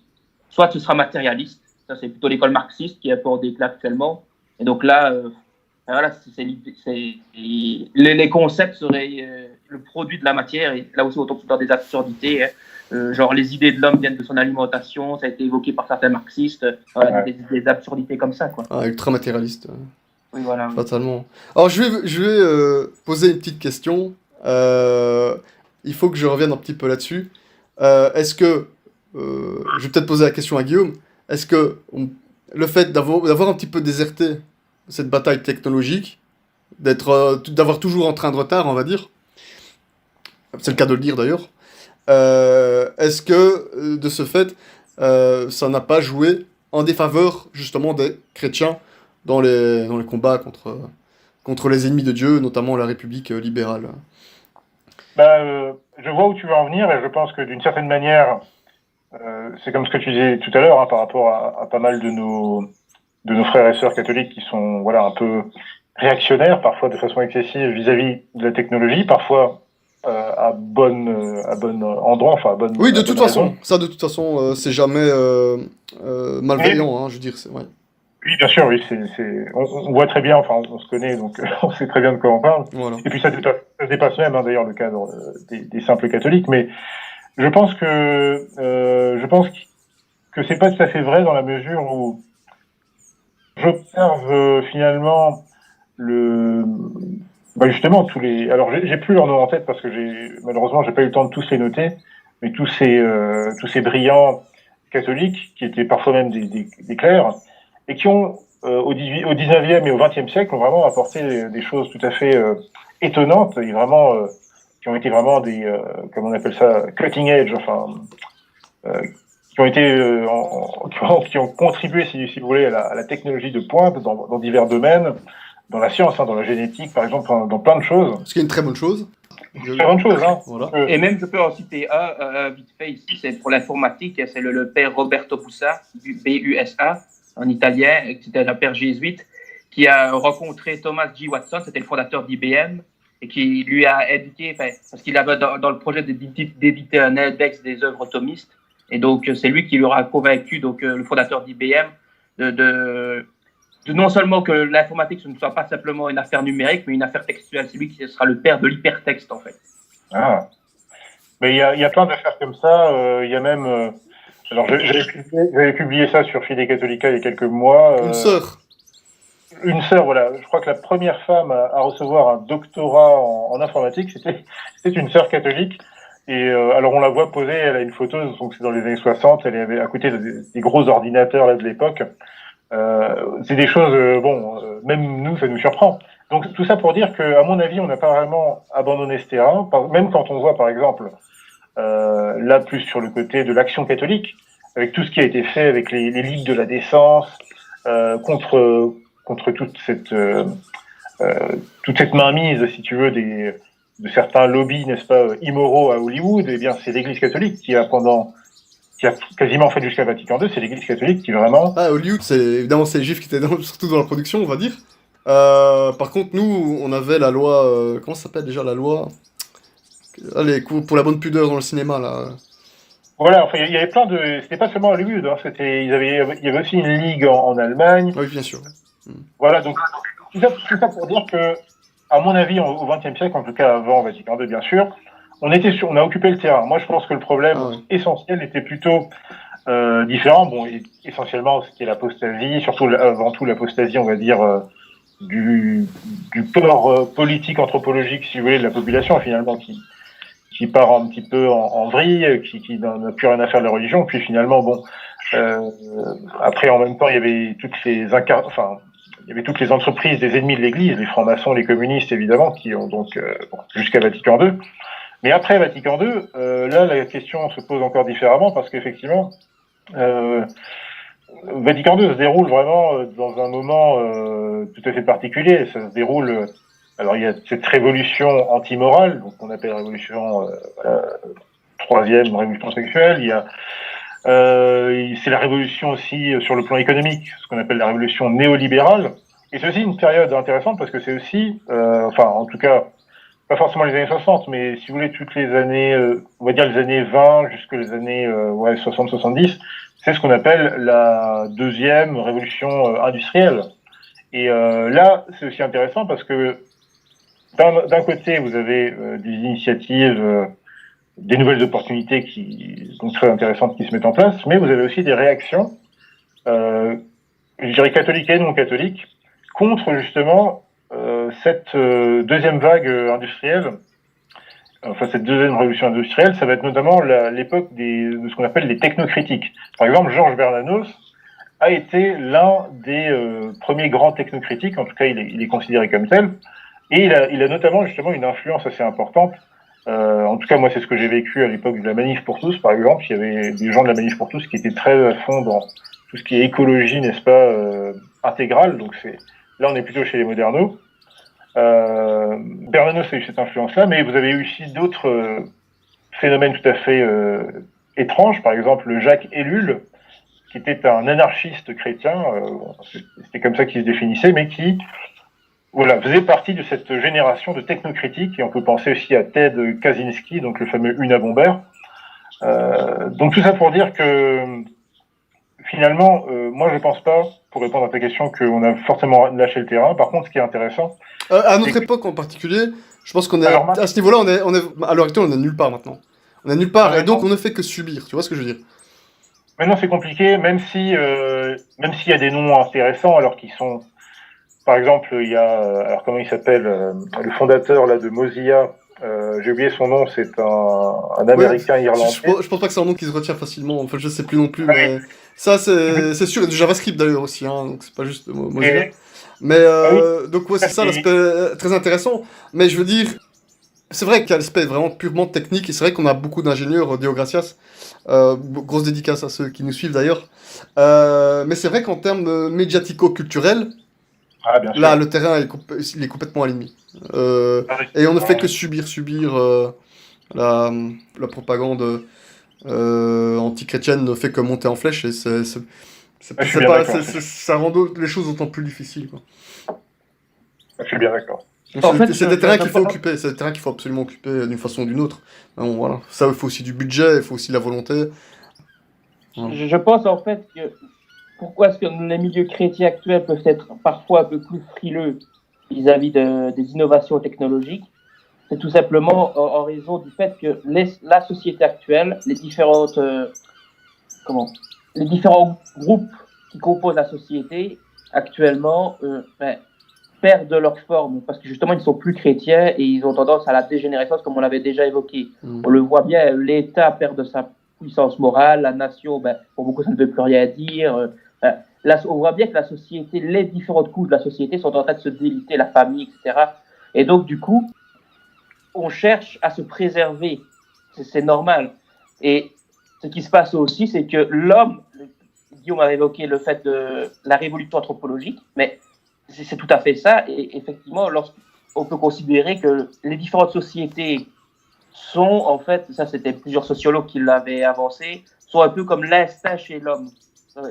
soit ce sera matérialiste. Ça, c'est plutôt l'école marxiste qui est un peu en déclin actuellement. Et donc là, les concepts seraient le produit de la matière, et là aussi on tombe dans des absurdités, genre les idées de l'homme viennent de son alimentation, ça a été évoqué par certains marxistes, des absurdités comme ça, quoi. Ultra matérialiste. Oui, voilà. Totalement. Alors je vais poser une petite question. Il faut que je revienne un petit peu là-dessus. Est-ce que je vais peut-être poser la question à Guillaume. Est-ce que le fait d'avoir un petit peu déserté cette bataille technologique, d'avoir toujours un train de retard, on va dire, c'est le cas de le dire d'ailleurs, est-ce que de ce fait, ça n'a pas joué en défaveur justement des chrétiens dans les combats contre contre les ennemis de Dieu, notamment la République libérale. Je vois où tu veux en venir et je pense que d'une certaine manière, c'est comme ce que tu disais tout à l'heure par rapport à pas mal de nos frères et sœurs catholiques qui sont un peu réactionnaires, parfois de façon excessive vis-à-vis de la technologie, parfois à bon endroit, enfin à bonne. Oui, de à toute bonne façon, raison. ça de toute façon, c'est jamais malveillant, hein, je veux dire. Ouais. Oui, bien sûr, oui, on voit très bien, enfin, on se connaît, donc on sait très bien de quoi on parle. Voilà. Et puis ça dépasse même, d'ailleurs, le cadre des simples catholiques. Mais je pense que c'est pas tout à fait vrai dans la mesure où j'observe finalement justement tous les. Alors j'ai plus leur nom en tête parce que malheureusement j'ai pas eu le temps de tous les noter, mais tous ces brillants catholiques qui étaient parfois même des clercs et qui ont au 19e et au 20e siècle ont vraiment apporté des choses tout à fait étonnantes et vraiment qui ont été vraiment des comment on appelle ça, cutting edge, enfin qui ont été qui ont contribué, si vous voulez, à la technologie de pointe dans divers domaines, dans la science, dans la génétique, par exemple, dans plein de choses. Ce qui est une très bonne chose. Très bonne chose, hein. Voilà. Et même, je peux en citer un vite fait ici, c'est pour l'informatique, c'est le père Roberto Bussa, B-U-S-A, en italien, c'était un père jésuite, qui a rencontré Thomas G. Watson, c'était le fondateur d'IBM, et qui lui a éduqué, parce qu'il avait dans le projet d'éditer un index des œuvres thomistes, et donc c'est lui qui lui aura convaincu, donc le fondateur d'IBM, de non seulement que l'informatique ce ne soit pas simplement une affaire numérique, mais une affaire textuelle. C'est lui qui sera le père de l'hypertexte, en fait. Ah. Mais il y a plein d'affaires comme ça. Il y a même. Alors, j'avais publié ça sur Fide Catholica il y a quelques mois. Une sœur, voilà. Je crois que la première femme à recevoir un doctorat en informatique, c'était une sœur catholique. Et alors, on la voit poser, elle a une photo, donc c'est dans les années 60, elle est à côté des gros ordinateurs là, de l'époque. C'est des choses, même nous, ça nous surprend. Donc tout ça pour dire que, à mon avis, on n'a pas vraiment abandonné ce terrain, même quand on voit, par exemple, là plus sur le côté de l'action catholique, avec tout ce qui a été fait avec les ligues de la décence, contre toute cette mainmise, si tu veux, de certains lobbies, n'est-ce pas, immoraux à Hollywood. Eh bien, c'est l'Église catholique qui a quasiment fait jusqu'à Vatican II, c'est l'Église catholique qui vraiment... Ah, Hollywood, évidemment, c'est les Juifs qui étaient surtout dans la production, on va dire. Par contre, nous, on avait la loi... comment ça s'appelle déjà, la loi... Allez, pour la bonne pudeur dans le cinéma, là. Voilà, enfin, il y avait plein de... C'était pas seulement Hollywood, hein, il y avait aussi une ligue en Allemagne. Oui, bien sûr. Voilà, donc tout ça pour dire que, à mon avis, au XXe siècle, en tout cas avant Vatican II, bien sûr, on a occupé le terrain. Moi, je pense que le problème essentiel était plutôt différent. Bon, essentiellement, ce qui est l'apostasie, surtout avant tout l'apostasie, on va dire, du corps politique, anthropologique, si vous voulez, de la population, finalement, qui part un petit peu en vrille, qui n'a plus rien à faire de la religion. Puis finalement, après, en même temps, il y avait il y avait toutes les entreprises des ennemis de l'Église, les francs-maçons, les communistes, évidemment, qui ont donc jusqu'à Vatican II. Mais après Vatican II, là, la question se pose encore différemment parce qu'effectivement, Vatican II se déroule vraiment dans un moment tout à fait particulier. Ça se déroule. Alors, il y a cette révolution anti-morale, donc on appelle révolution troisième révolution sexuelle. Il y a c'est la révolution aussi sur le plan économique, ce qu'on appelle la révolution néolibérale. Et c'est aussi une période intéressante parce que c'est aussi, en tout cas, pas forcément les années 60, mais si vous voulez, toutes les années, on va dire les années 20 jusqu'aux les années 60-70, c'est ce qu'on appelle la deuxième révolution industrielle. Et là, c'est aussi intéressant parce que d'un côté, vous avez des initiatives, des nouvelles opportunités qui sont très intéressantes qui se mettent en place, mais vous avez aussi des réactions, je dirais catholiques et non catholiques, contre justement cette deuxième vague industrielle, enfin cette deuxième révolution industrielle. Ça va être notamment l'époque de ce qu'on appelle les technocritiques. Par exemple, Georges Bernanos a été l'un des premiers grands technocritiques, en tout cas il est considéré comme tel, et il a notamment justement une influence assez importante. En tout cas, moi, c'est ce que j'ai vécu à l'époque de la Manif pour tous, par exemple. Il y avait des gens de la Manif pour tous qui étaient très à fond dans tout ce qui est écologie, n'est-ce pas, intégrale. Donc là, on est plutôt chez les modernos. Bernanos a eu cette influence-là, mais vous avez eu aussi d'autres phénomènes tout à fait étranges. Par exemple, Jacques Ellul, qui était un anarchiste chrétien, c'était comme ça qu'il se définissait, mais qui faisait partie de cette génération de technocritiques. Et on peut penser aussi à Ted Kaczynski, donc le fameux Unabomber. Donc tout ça pour dire que finalement, moi je pense pas, pour répondre à ta question, qu'on a forcément lâché le terrain. Par contre, ce qui est intéressant... À notre époque en particulier, je pense qu'on est à ce niveau-là, on est à l'heure actuelle, on est nulle part maintenant. On est nulle part, et donc on ne fait que subir, tu vois ce que je veux dire? Maintenant c'est compliqué, même s'il y a des noms intéressants, alors qu'ils sont... Par exemple, il y a... Alors comment il s'appelle le fondateur là, de Mozilla, j'ai oublié son nom, c'est un Américain irlandais. Je pense pas que c'est un nom qui se retient facilement, enfin je sais plus non plus, mais ça c'est sûr, il y a du JavaScript d'ailleurs aussi, hein, donc c'est pas juste Mozilla. Mais donc ouais, c'est ça l'aspect très intéressant, mais je veux dire, c'est vrai qu'il y a l'aspect vraiment purement technique, et c'est vrai qu'on a beaucoup d'ingénieurs, Deo Gracias, grosse dédicace à ceux qui nous suivent d'ailleurs, mais c'est vrai qu'en termes médiatico-culturels, là, le terrain, il est complètement à l'ennemi. Et on ne fait que subir la propagande anti-chrétienne ne fait que monter en flèche, et ça rend les choses d'autant plus difficiles, quoi. Je suis bien d'accord. C'est des terrains qu'il faut occuper, c'est des terrains qu'il faut absolument occuper d'une façon ou d'une autre. Bon, voilà. Ça, il faut aussi du budget, il faut aussi la volonté. Voilà. Je pense en fait que pourquoi est-ce que les milieux chrétiens actuels peuvent être parfois un peu plus frileux vis-à-vis des innovations technologiques, c'est tout simplement en raison du fait que la société actuelle, les différents groupes qui composent la société actuellement perdent leur forme parce que justement ils ne sont plus chrétiens et ils ont tendance à la dégénérescence comme on l'avait déjà évoqué. On le voit bien, l'État perd de sa puissance morale, la nation, pour beaucoup ça ne veut plus rien dire. Là, on voit bien que la société, les différentes couches de la société sont en train de se déliter, la famille, etc. Et donc du coup, on cherche à se préserver, c'est normal. Et ce qui se passe aussi, c'est que l'homme, Guillaume avait évoqué le fait de la révolution anthropologique, mais c'est tout à fait ça. Et effectivement, on peut considérer que les différentes sociétés sont, en fait, ça c'était plusieurs sociologues qui l'avaient avancé, sont un peu comme l'instinct chez l'homme.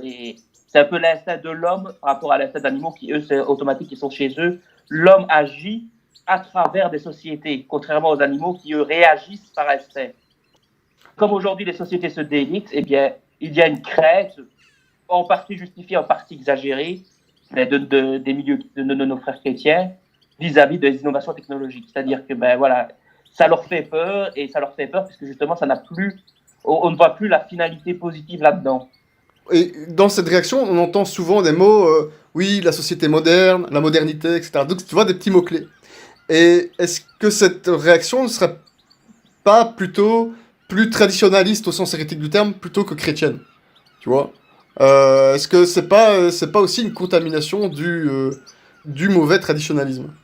Et c'est un peu l'instinct de l'homme par rapport à l'instinct d'animaux qui, eux, c'est automatique, ils sont chez eux. L'homme agit à travers des sociétés, contrairement aux animaux qui, eux, réagissent par instinct. Comme aujourd'hui les sociétés se délitent, eh bien, il y a une crainte, en partie justifiée, en partie exagérée, des milieux de nos frères chrétiens vis-à-vis des innovations technologiques. C'est-à-dire que, voilà, ça leur fait peur, et ça leur fait peur puisque justement, on ne voit plus la finalité positive là-dedans. Et dans cette réaction, on entend souvent des mots, oui, la société moderne, la modernité, etc. Donc, tu vois, des petits mots-clés. Et est-ce que cette réaction ne serait pas plutôt plus traditionnaliste au sens hérétique du terme, plutôt que chrétienne? Tu vois? Est-ce que c'est pas aussi une contamination du mauvais traditionnalisme?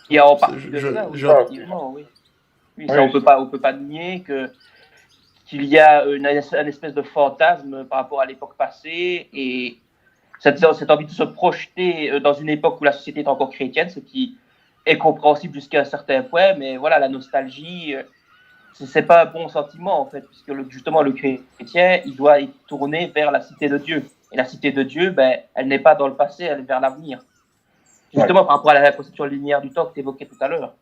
Il y a en partie de ça, oui, effectivement, oui. Oui, ça, on peut pas nier qu'il y a une espèce de fantasme par rapport à l'époque passée et cette envie de se projeter dans une époque où la société est encore chrétienne, ce qui est compréhensible jusqu'à un certain point, mais voilà, la nostalgie, c'est pas un bon sentiment en fait, puisque justement le chrétien, il doit être tourné vers la cité de Dieu. Et la cité de Dieu, elle n'est pas dans le passé, elle est vers l'avenir. Justement par rapport à la conception linéaire du temps que tu évoquais tout à l'heure.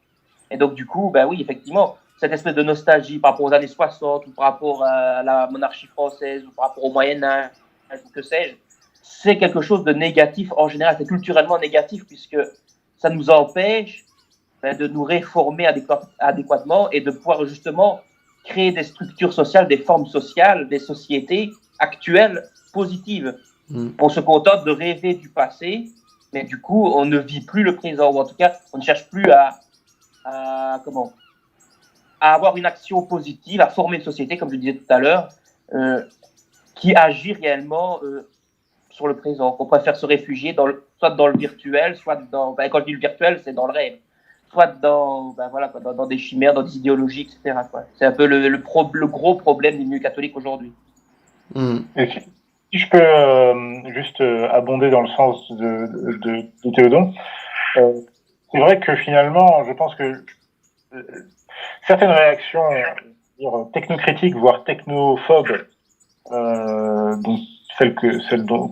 Et donc du coup, oui, effectivement, cette espèce de nostalgie par rapport aux années 60 ou par rapport à la monarchie française ou par rapport au Moyen-Âge ou que sais-je, c'est quelque chose de négatif en général, c'est culturellement négatif puisque ça nous empêche de nous réformer adéquatement et de pouvoir justement créer des structures sociales, des formes sociales, des sociétés actuelles positives. On se contente de rêver du passé, mais du coup, on ne vit plus le présent, ou en tout cas, on ne cherche plus à avoir une action positive, à former une société, comme je disais tout à l'heure, qui agit réellement sur le présent. On préfère se réfugier soit dans le virtuel, soit dans... quand je dis le virtuel, c'est dans le rêve. Soit dans des chimères, dans des idéologies, etc. C'est un peu le gros problème des milieux catholiques aujourd'hui. Et si je peux juste abonder dans le sens de Théodon, c'est vrai que finalement, je pense que certaines réactions technocritiques, voire technophobes, donc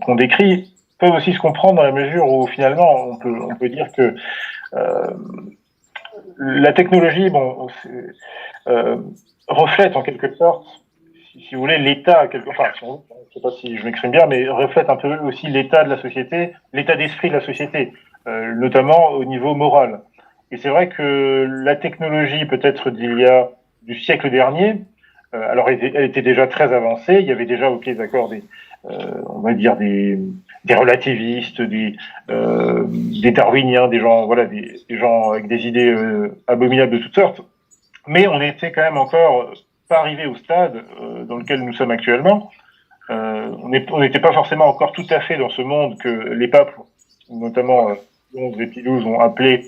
qu'on décrit, peuvent aussi se comprendre dans la mesure où finalement on peut dire que euh, la technologie, reflète en quelque sorte, si vous voulez, l'état, enfin, je ne sais pas si je m'exprime bien, mais reflète un peu aussi l'état de la société, l'état d'esprit de la société, notamment au niveau moral. Et c'est vrai que la technologie, peut-être du siècle dernier, alors elle était déjà très avancée, il y avait déjà, ok, d'accord, on va dire des relativistes, des darwiniens, des gens, voilà, des gens avec des idées abominables de toutes sortes, mais on était quand même encore pas arrivé au stade dans lequel nous sommes actuellement. On n'était pas forcément encore tout à fait dans ce monde que les papes, notamment Pie XI et Pie XII, ont appelé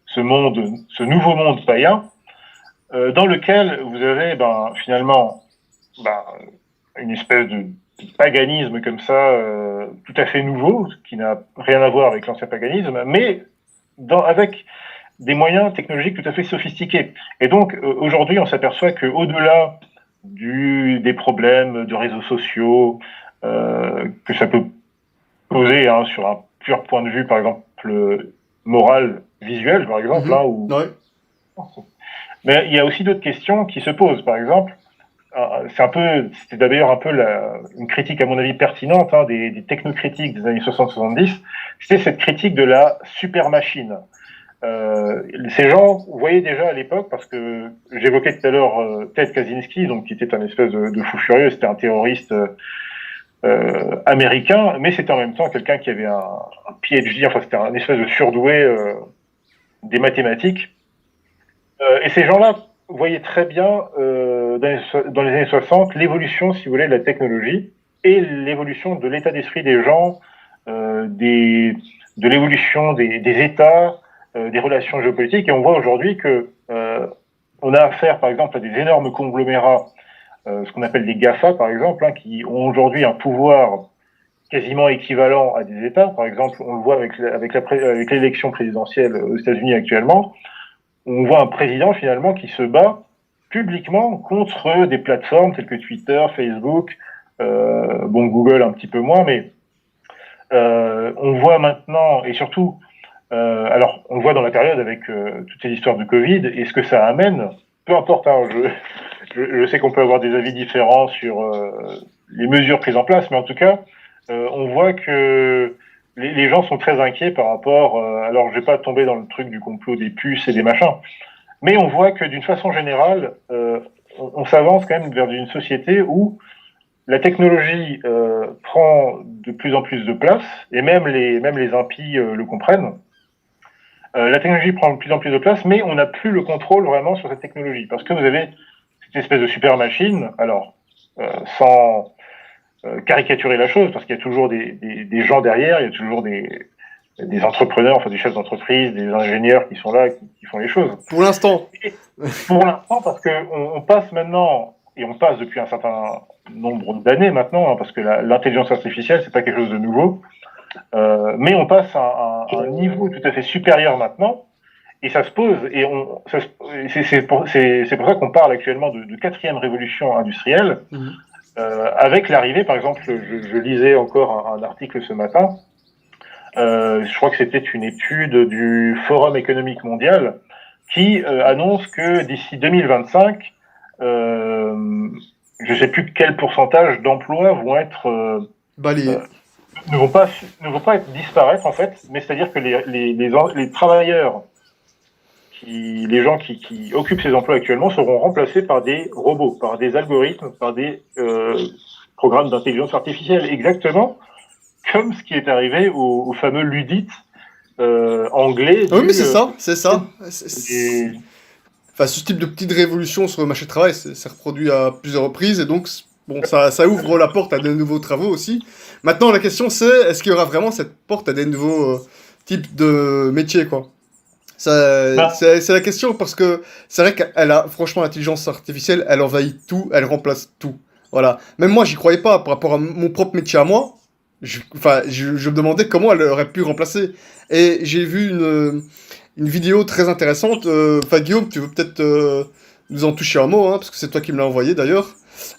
ce nouveau monde païen, dans lequel vous avez finalement une espèce de paganisme comme ça, tout à fait nouveau, qui n'a rien à voir avec l'ancien paganisme, mais avec des moyens technologiques tout à fait sophistiqués. Et donc, aujourd'hui, on s'aperçoit qu'au-delà des problèmes de réseaux sociaux que ça peut poser sur un pur point de vue, par exemple, moral, visuel, par exemple, mais il y a aussi d'autres questions qui se posent. Par exemple, c'était d'ailleurs un peu une critique, à mon avis, pertinente des technocritiques des années 60-70, c'était cette critique de la supermachine. Ces gens voyaient déjà à l'époque, parce que j'évoquais tout à l'heure Ted Kaczynski, donc qui était un espèce de fou furieux, c'était un terroriste américain, mais c'était en même temps quelqu'un qui avait un PhD, enfin c'était un espèce de surdoué des mathématiques. Et ces gens-là voyaient très bien dans les années 60 l'évolution, si vous voulez, de la technologie et l'évolution de l'état d'esprit des gens, de l'évolution des États, des relations géopolitiques, et on voit aujourd'hui que on a affaire, par exemple, à des énormes conglomérats, ce qu'on appelle des GAFA, par exemple, qui ont aujourd'hui un pouvoir quasiment équivalent à des États. Par exemple, on le voit avec l'élection présidentielle aux États-Unis actuellement. On voit un président finalement qui se bat publiquement contre des plateformes telles que Twitter, Facebook, Google un petit peu moins, mais on voit maintenant, et surtout, alors on le voit dans la période avec toutes ces histoires de Covid, et ce que ça amène, peu importe, je sais qu'on peut avoir des avis différents sur les mesures prises en place, mais en tout cas, on voit que les gens sont très inquiets par rapport, alors je vais pas tomber dans le truc du complot des puces et des machins, mais on voit que d'une façon générale, on s'avance quand même vers une société où la technologie prend de plus en plus de place, et même les impies le comprennent. La technologie prend de plus en plus de place, mais on n'a plus le contrôle vraiment sur cette technologie, parce que vous avez cette espèce de super machine, alors sans caricaturer la chose, parce qu'il y a toujours des gens derrière, il y a toujours des entrepreneurs, enfin des chefs d'entreprise, des ingénieurs qui sont là, qui font les choses. Pour l'instant. Pour l'instant, parce qu'on passe maintenant, et on passe depuis un certain nombre d'années maintenant, parce que l'intelligence artificielle, c'est pas quelque chose de nouveau, mais on passe à un niveau tout à fait supérieur maintenant, et ça se pose, et c'est pour ça qu'on parle actuellement de quatrième révolution industrielle, avec l'arrivée, par exemple, je lisais encore un article ce matin, je crois que c'était une étude du Forum économique mondial qui annonce que d'ici 2025, je ne sais plus quel pourcentage d'emplois vont être balayés. Ne vont pas disparaître en fait, mais c'est-à-dire que les travailleurs, les gens qui occupent ces emplois actuellement seront remplacés par des robots, par des algorithmes, par des programmes d'intelligence artificielle, exactement comme ce qui est arrivé au fameux Ludit anglais. Oui, mais c'est ça. Enfin, ce type de petite révolution sur le marché du travail, c'est reproduit à plusieurs reprises, et donc bon, ça ouvre la porte à de nouveaux travaux aussi. Maintenant, la question c'est, est-ce qu'il y aura vraiment cette porte à des nouveaux types de métiers, quoi? C'est la question, parce que c'est vrai franchement, l'intelligence artificielle, elle envahit tout, elle remplace tout. Voilà. Même moi, j'y croyais pas par rapport à mon propre métier à moi. je me demandais comment elle aurait pu remplacer. Et j'ai vu une vidéo très intéressante. Enfin, Guillaume, tu veux peut-être nous en toucher un mot, hein, parce que c'est toi qui me l'as envoyé d'ailleurs,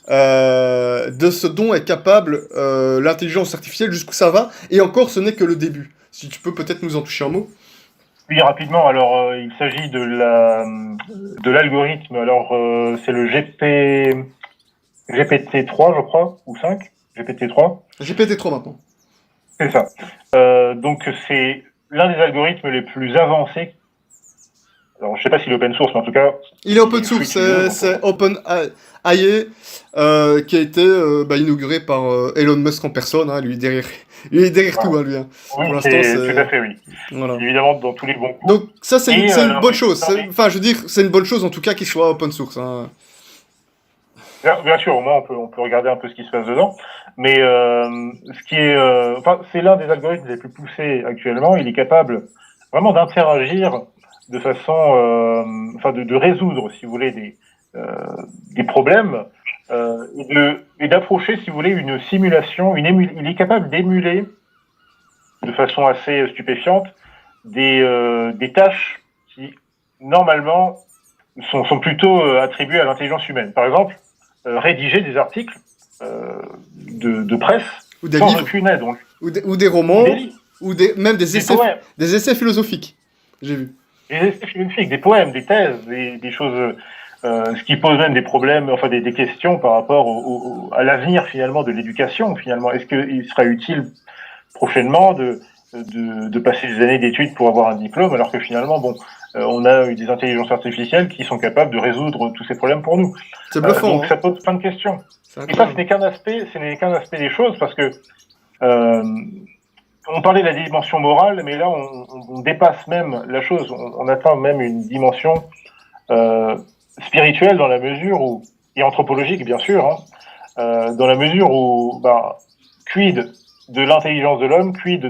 de ce dont est capable l'intelligence artificielle, jusqu'où ça va. Et encore, ce n'est que le début. Si tu peux peut-être nous en toucher un mot. Oui, rapidement. Alors, il s'agit de l'algorithme. Alors, c'est le GPT-3, je crois, ou 5, GPT-3. GPT-3 maintenant. C'est ça. Donc, c'est l'un des algorithmes les plus avancés. Alors, je sais pas s'il est open source, mais en tout cas... Il est open source, c'est OpenAI, qui a été inauguré par Elon Musk en personne, hein, lui derrière tout, hein, lui. Hein. Oui, pour l'instant, tout à fait, oui. Voilà. Évidemment, dans tous les bons coups. Donc ça, c'est une bonne chose. Mais... Enfin, je veux dire, c'est une bonne chose en tout cas qu'il soit open source. Hein. Bien sûr, au moins on peut regarder un peu ce qui se passe dedans. Mais ce qui est, c'est l'un des algorithmes les plus poussés actuellement. Il est capable vraiment d'interagir de façon, de résoudre, si vous voulez, des problèmes et d'approcher, si vous voulez, une simulation. Il est capable d'émuler de façon assez stupéfiante des tâches qui normalement sont plutôt attribuées à l'intelligence humaine. Par exemple, rédiger des articles de presse ou des sans livres, aucune aide. Ou des romans, même des essais philosophiques. J'ai vu. Des essais philosophiques, des poèmes, des thèses, des choses, ce qui pose même des problèmes, enfin des questions par rapport à l'avenir finalement de l'éducation. Finalement, est-ce qu'il serait utile prochainement de passer des années d'études pour avoir un diplôme, alors que finalement, on a eu des intelligences artificielles qui sont capables de résoudre tous ces problèmes pour nous. C'est bluffant. Donc ça pose plein de questions. Et ça, ce n'est qu'un aspect des choses, parce que on parlait de la dimension morale, mais là, on dépasse même la chose. On atteint même une dimension spirituelle dans la mesure où, et anthropologique bien sûr, hein, dans la mesure où, quid de l'intelligence de l'homme, quid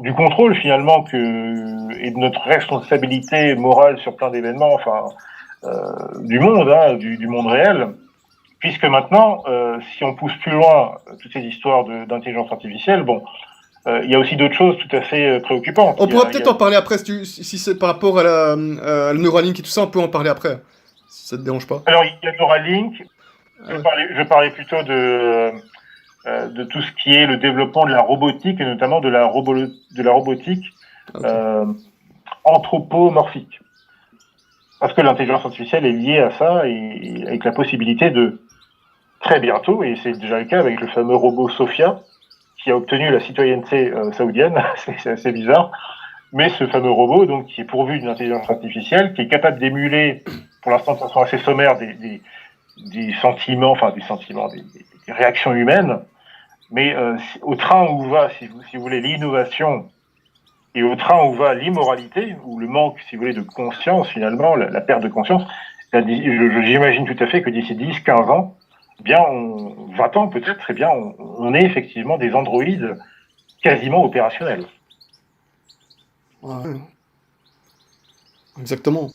du contrôle finalement et de notre responsabilité morale sur plein d'événements, du monde, hein, du monde réel. Puisque maintenant, si on pousse plus loin toutes ces histoires d'intelligence artificielle, il y a aussi d'autres choses tout à fait préoccupantes. On pourra peut-être en parler après, si c'est par rapport à la Neuralink et tout ça, on peut en parler après, si ça te dérange pas. Alors, il y a Neuralink, je parlais plutôt de tout ce qui est le développement de la robotique, et notamment de la robotique anthropomorphique. Parce que l'intelligence artificielle est liée à ça, et avec la possibilité de, très bientôt, et c'est déjà le cas avec le fameux robot Sophia, qui a obtenu la citoyenneté saoudienne, c'est assez bizarre, mais ce fameux robot, donc, qui est pourvu d'une intelligence artificielle, qui est capable d'émuler, pour l'instant de façon assez sommaire, des sentiments, des réactions humaines, mais au train où va, si vous voulez, l'innovation, et au train où va l'immoralité, ou le manque, si vous voulez, de conscience, finalement, la perte de conscience, j'imagine tout à fait que d'ici 10-15 ans, 20 ans peut-être, on est effectivement des androïdes quasiment opérationnels. Ouais. Exactement.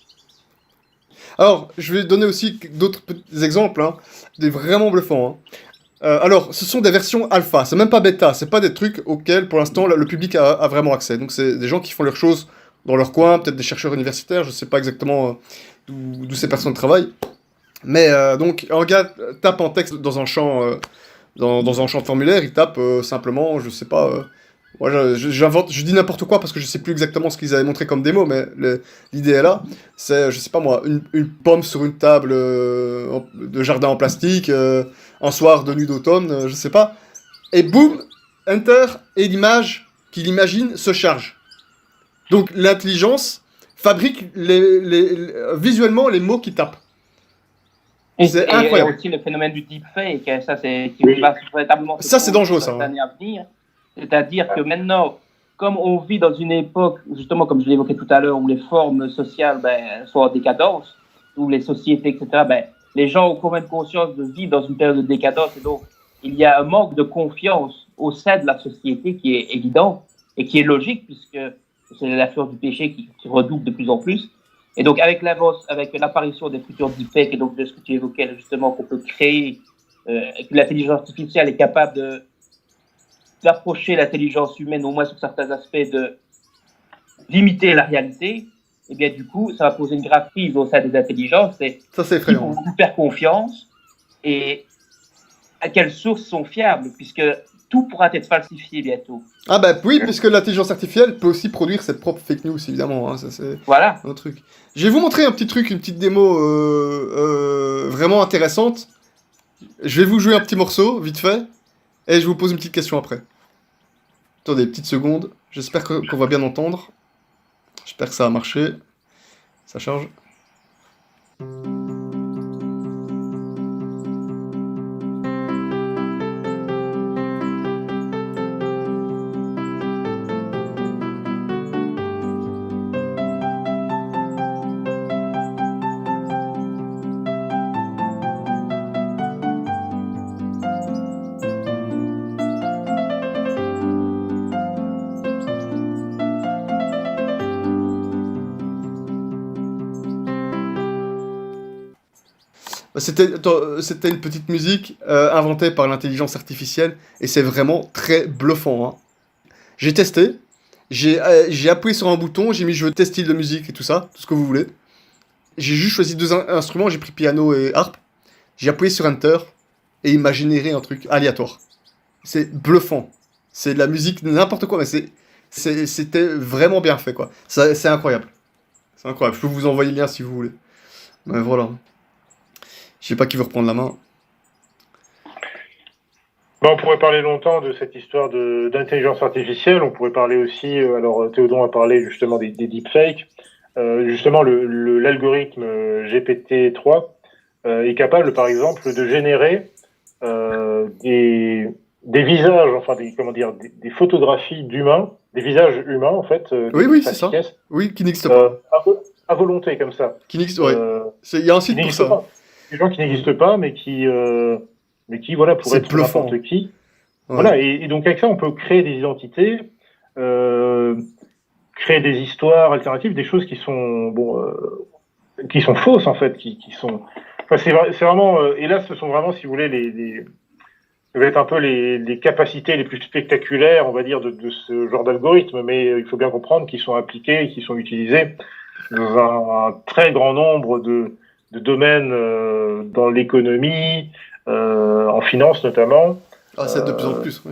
Alors, je vais donner aussi d'autres petits exemples, hein, des vraiment bluffants. Hein. Alors, ce sont des versions alpha, c'est même pas bêta, c'est pas des trucs auxquels pour l'instant le public a vraiment accès. Donc c'est des gens qui font leurs choses dans leur coin, peut-être des chercheurs universitaires, je sais pas exactement d'où ces personnes travaillent. Mais donc, un gars tape en texte dans un champ, dans un champ de formulaire, il tape simplement, je sais pas, moi j'invente, je dis n'importe quoi parce que je sais plus exactement ce qu'ils avaient montré comme démo, mais l'idée est là, c'est, je sais pas moi, une pomme sur une table de jardin en plastique, un soir de nuit d'automne, je sais pas, et boum, enter, et l'image qu'il imagine se charge. Donc Et l'intelligence fabrique visuellement les mots qu'il tape. C'est incroyable. Il y a aussi le phénomène du deepfake, ça c'est qui va véritablement. Ça c'est dangereux ça. C'est-à-dire que maintenant, comme on vit dans une époque, justement comme je l'évoquais tout à l'heure, où les formes sociales sont en décadence, où les sociétés, etc., les gens ont quand même conscience de vivre dans une période de décadence, et donc il y a un manque de confiance au sein de la société qui est évident et qui est logique, puisque c'est l'influence du péché qui redouble de plus en plus. Et donc, avec l'apparition des futurs deepfakes, et donc de ce que tu évoquais justement, qu'on peut créer, que l'intelligence artificielle est capable d'approcher l'intelligence humaine, au moins sur certains aspects, d'imiter la réalité, et bien du coup, ça va poser une grave crise au sein des intelligences. Ça, c'est Qui vont effrayant. vous faire confiance et à quelles sources sont fiables, puisque tout pourra être falsifié bientôt. Ah bah oui, puisque l'intelligence artificielle peut aussi produire ses propres fake news, évidemment. Hein, ça, c'est Voilà. un truc. Je vais vous montrer un petit truc, une petite démo vraiment intéressante. Je vais vous jouer un petit morceau, vite fait, et je vous pose une petite question après. Attendez, petite seconde. J'espère qu'on va bien entendre. J'espère que ça a marché. Ça charge. C'était une petite musique inventée par l'intelligence artificielle et c'est vraiment très bluffant. Hein. J'ai testé, j'ai appuyé sur un bouton, j'ai mis je veux tel style de musique et tout ça, tout ce que vous voulez. J'ai juste choisi deux instruments, j'ai pris piano et harpe. J'ai appuyé sur Enter et il m'a généré un truc aléatoire. C'est bluffant. C'est de la musique, n'importe quoi, mais c'était vraiment bien fait quoi. C'est incroyable. C'est incroyable. Je peux vous envoyer le lien si vous voulez. Mais voilà. Je sais pas qui veut reprendre la main. On pourrait parler longtemps de cette histoire d'intelligence artificielle. On pourrait parler aussi, alors Théodon a parlé justement des deepfakes. Justement, l'algorithme GPT-3 est capable, par exemple, de générer des visages, enfin des photographies d'humains, des visages humains en fait. Oui, c'est ça. Oui, qui n'existent pas. À volonté comme ça. Ouais. Il y a un site pour ça. Pas. Des gens qui n'existent pas, mais qui voilà, pourraient être n'importe qui. Ouais. Voilà, et donc avec ça, on peut créer des identités, créer des histoires alternatives, des choses qui sont fausses en fait, qui sont. Enfin, c'est vraiment, et là, ce sont vraiment, si vous voulez, ça va être un peu les capacités les plus spectaculaires, on va dire, de ce genre d'algorithme, mais il faut bien comprendre qu'ils sont appliqués, qu'ils sont utilisés dans un très grand nombre de domaines dans l'économie, en finance notamment. Ah, c'est de plus en plus, oui.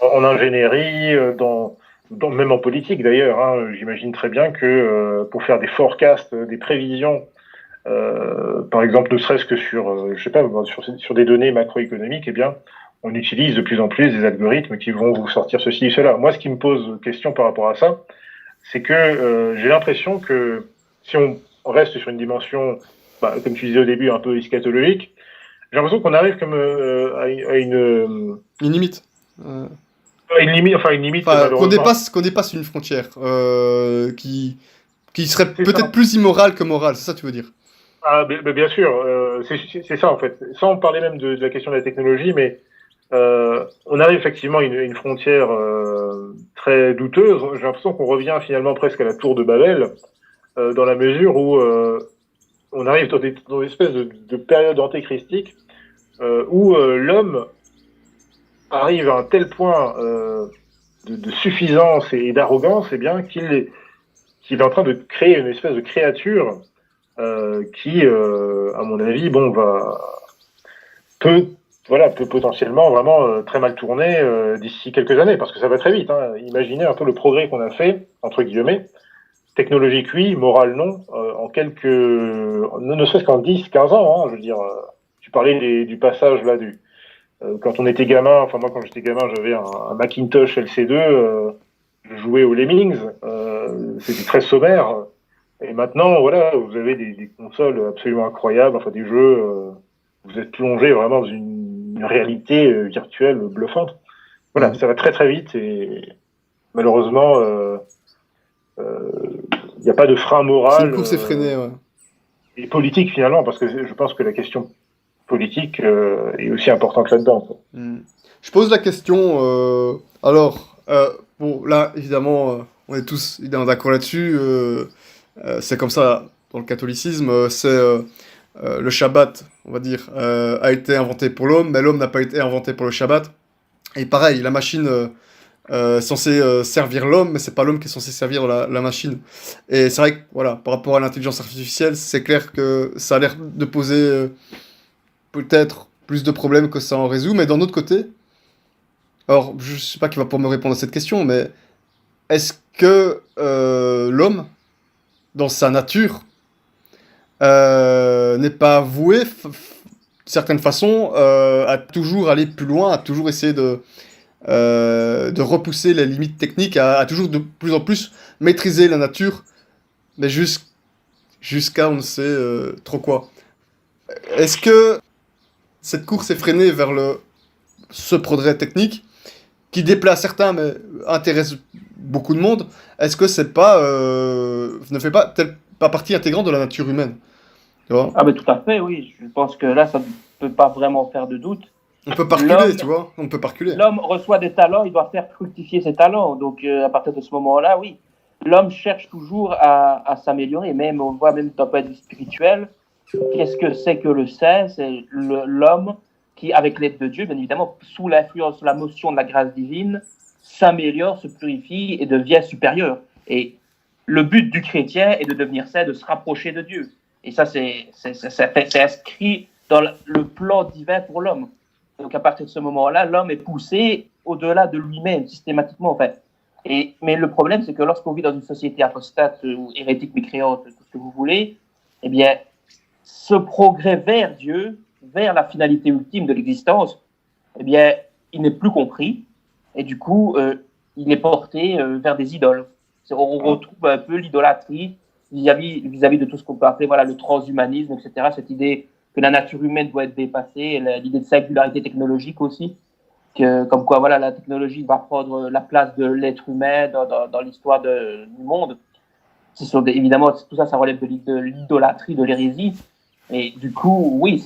En ingénierie, même en politique d'ailleurs. Hein, j'imagine très bien que pour faire des forecasts, des prévisions, par exemple, ne serait-ce que sur, je sais pas, sur des données macroéconomiques, eh bien, on utilise de plus en plus des algorithmes qui vont vous sortir ceci et cela. Moi, ce qui me pose question par rapport à ça, c'est que j'ai l'impression que si on reste sur une dimension, comme tu disais au début, un peu eschatologique, j'ai l'impression qu'on arrive comme à une limite. Une limite. Qu'on dépasse une frontière qui serait peut-être plus immorale que morale, c'est ça que tu veux dire? Ah, bien sûr, c'est ça en fait. Sans parler même de la question de la technologie, mais on arrive effectivement à une frontière très douteuse. J'ai l'impression qu'on revient finalement presque à la tour de Babel, dans la mesure où on arrive dans une espèce de période antéchristique où l'homme arrive à un tel point de suffisance et d'arrogance, eh bien qu'il est en train de créer une espèce de créature qui, à mon avis, peut potentiellement vraiment très mal tourner d'ici quelques années, parce que ça va très vite. Hein. Imaginez un peu le progrès qu'on a fait, entre guillemets, technologique oui, moral non, en ne serait-ce qu'en 10-15 ans, hein, je veux dire, tu parlais du passage là quand on était gamin, enfin moi quand j'étais gamin j'avais un Macintosh LC2, je jouais aux Lemmings, c'était très sommaire, et maintenant voilà, vous avez des consoles absolument incroyables, enfin des jeux, vous êtes plongé vraiment dans une réalité virtuelle bluffante. Voilà, ça va très très vite et malheureusement il n'y a pas de frein moral. C'est une course effrénée, ouais. Et politique finalement, parce que je pense que la question politique est aussi importante là-dedans. Je pose la question, bon là évidemment on est tous d'accord là-dessus, c'est comme ça dans le catholicisme, c'est le Shabbat, on va dire, a été inventé pour l'homme, mais l'homme n'a pas été inventé pour le Shabbat. Et pareil, la machine est censée servir l'homme, mais c'est pas l'homme qui est censé servir la machine. Et c'est vrai que, voilà, par rapport à l'intelligence artificielle, c'est clair que ça a l'air de poser peut-être plus de problèmes que ça en résout, mais d'un autre côté, alors je sais pas qui va pouvoir me répondre à cette question, mais est-ce que l'homme, dans sa nature, n'est pas voué, d'une certaine façon, à toujours aller plus loin, à toujours essayer de repousser les limites techniques, à toujours de plus en plus maîtriser la nature, mais jusqu'à on ne sait trop quoi. Est-ce que cette course est freinée vers ce progrès technique qui déplaît à certains mais intéresse beaucoup de monde? Est-ce que c'est pas ne fait pas partie intégrante de la nature humaine? Tu vois? Ah, mais tout à fait, oui. Je pense que là, ça ne peut pas vraiment faire de doute. On peut pas reculer, tu vois? On peut pas reculer. L'homme reçoit des talents, il doit faire fructifier ses talents. Donc, à partir de ce moment-là, oui, l'homme cherche toujours à s'améliorer. Même, on le voit même d'un point de vue spirituel. Qu'est-ce que c'est que le saint? C'est l'homme qui, avec l'aide de Dieu, bien évidemment, sous l'influence, la motion de la grâce divine, s'améliore, se purifie et devient supérieur. Et le but du chrétien est de devenir saint, de se rapprocher de Dieu. Et ça, c'est inscrit dans le plan divin pour l'homme. Donc, à partir de ce moment-là, l'homme est poussé au-delà de lui-même, systématiquement, en fait. Mais le problème, c'est que lorsqu'on vit dans une société apostate ou hérétique, mécréante, tout ce que vous voulez, eh bien, ce progrès vers Dieu, vers la finalité ultime de l'existence, eh bien, il n'est plus compris. Et du coup, il est porté vers des idoles. On retrouve un peu l'idolâtrie vis-à-vis de tout ce qu'on peut appeler le transhumanisme, etc. Cette idée que la nature humaine doit être dépassée, l'idée de singularité technologique aussi, comme quoi la technologie va prendre la place de l'être humain dans l'histoire du monde. Évidemment, tout ça, ça relève de l'idolâtrie, de l'hérésie. Et du coup, oui,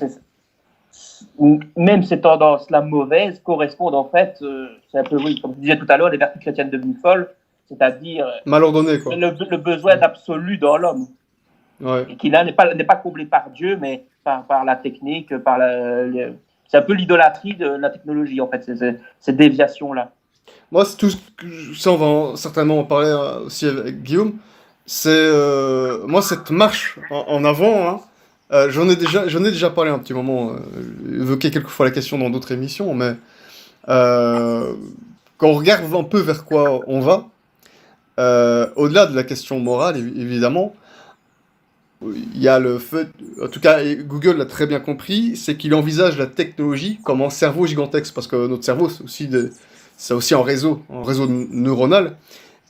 même ces tendances-là mauvaises correspondent en fait, c'est un peu, oui, comme je disais tout à l'heure, les vertus chrétiennes devenues folles, c'est-à-dire Mal ordonné, quoi. le besoin d'absolu dans l'homme. Ouais. Et qui là n'est pas comblé par Dieu, mais par la technique, c'est un peu l'idolâtrie de la technologie, en fait, cette déviation-là. Moi, c'est tout ça, on va certainement en parler aussi avec Guillaume. C'est moi cette marche en avant, hein, j'en ai déjà parlé un petit moment, évoqué quelques fois la question dans d'autres émissions, mais quand on regarde un peu vers quoi on va, au-delà de la question morale, évidemment, il y a le fait, en tout cas Google l'a très bien compris, c'est qu'il envisage la technologie comme un cerveau gigantesque, parce que notre cerveau c'est aussi un réseau neuronal,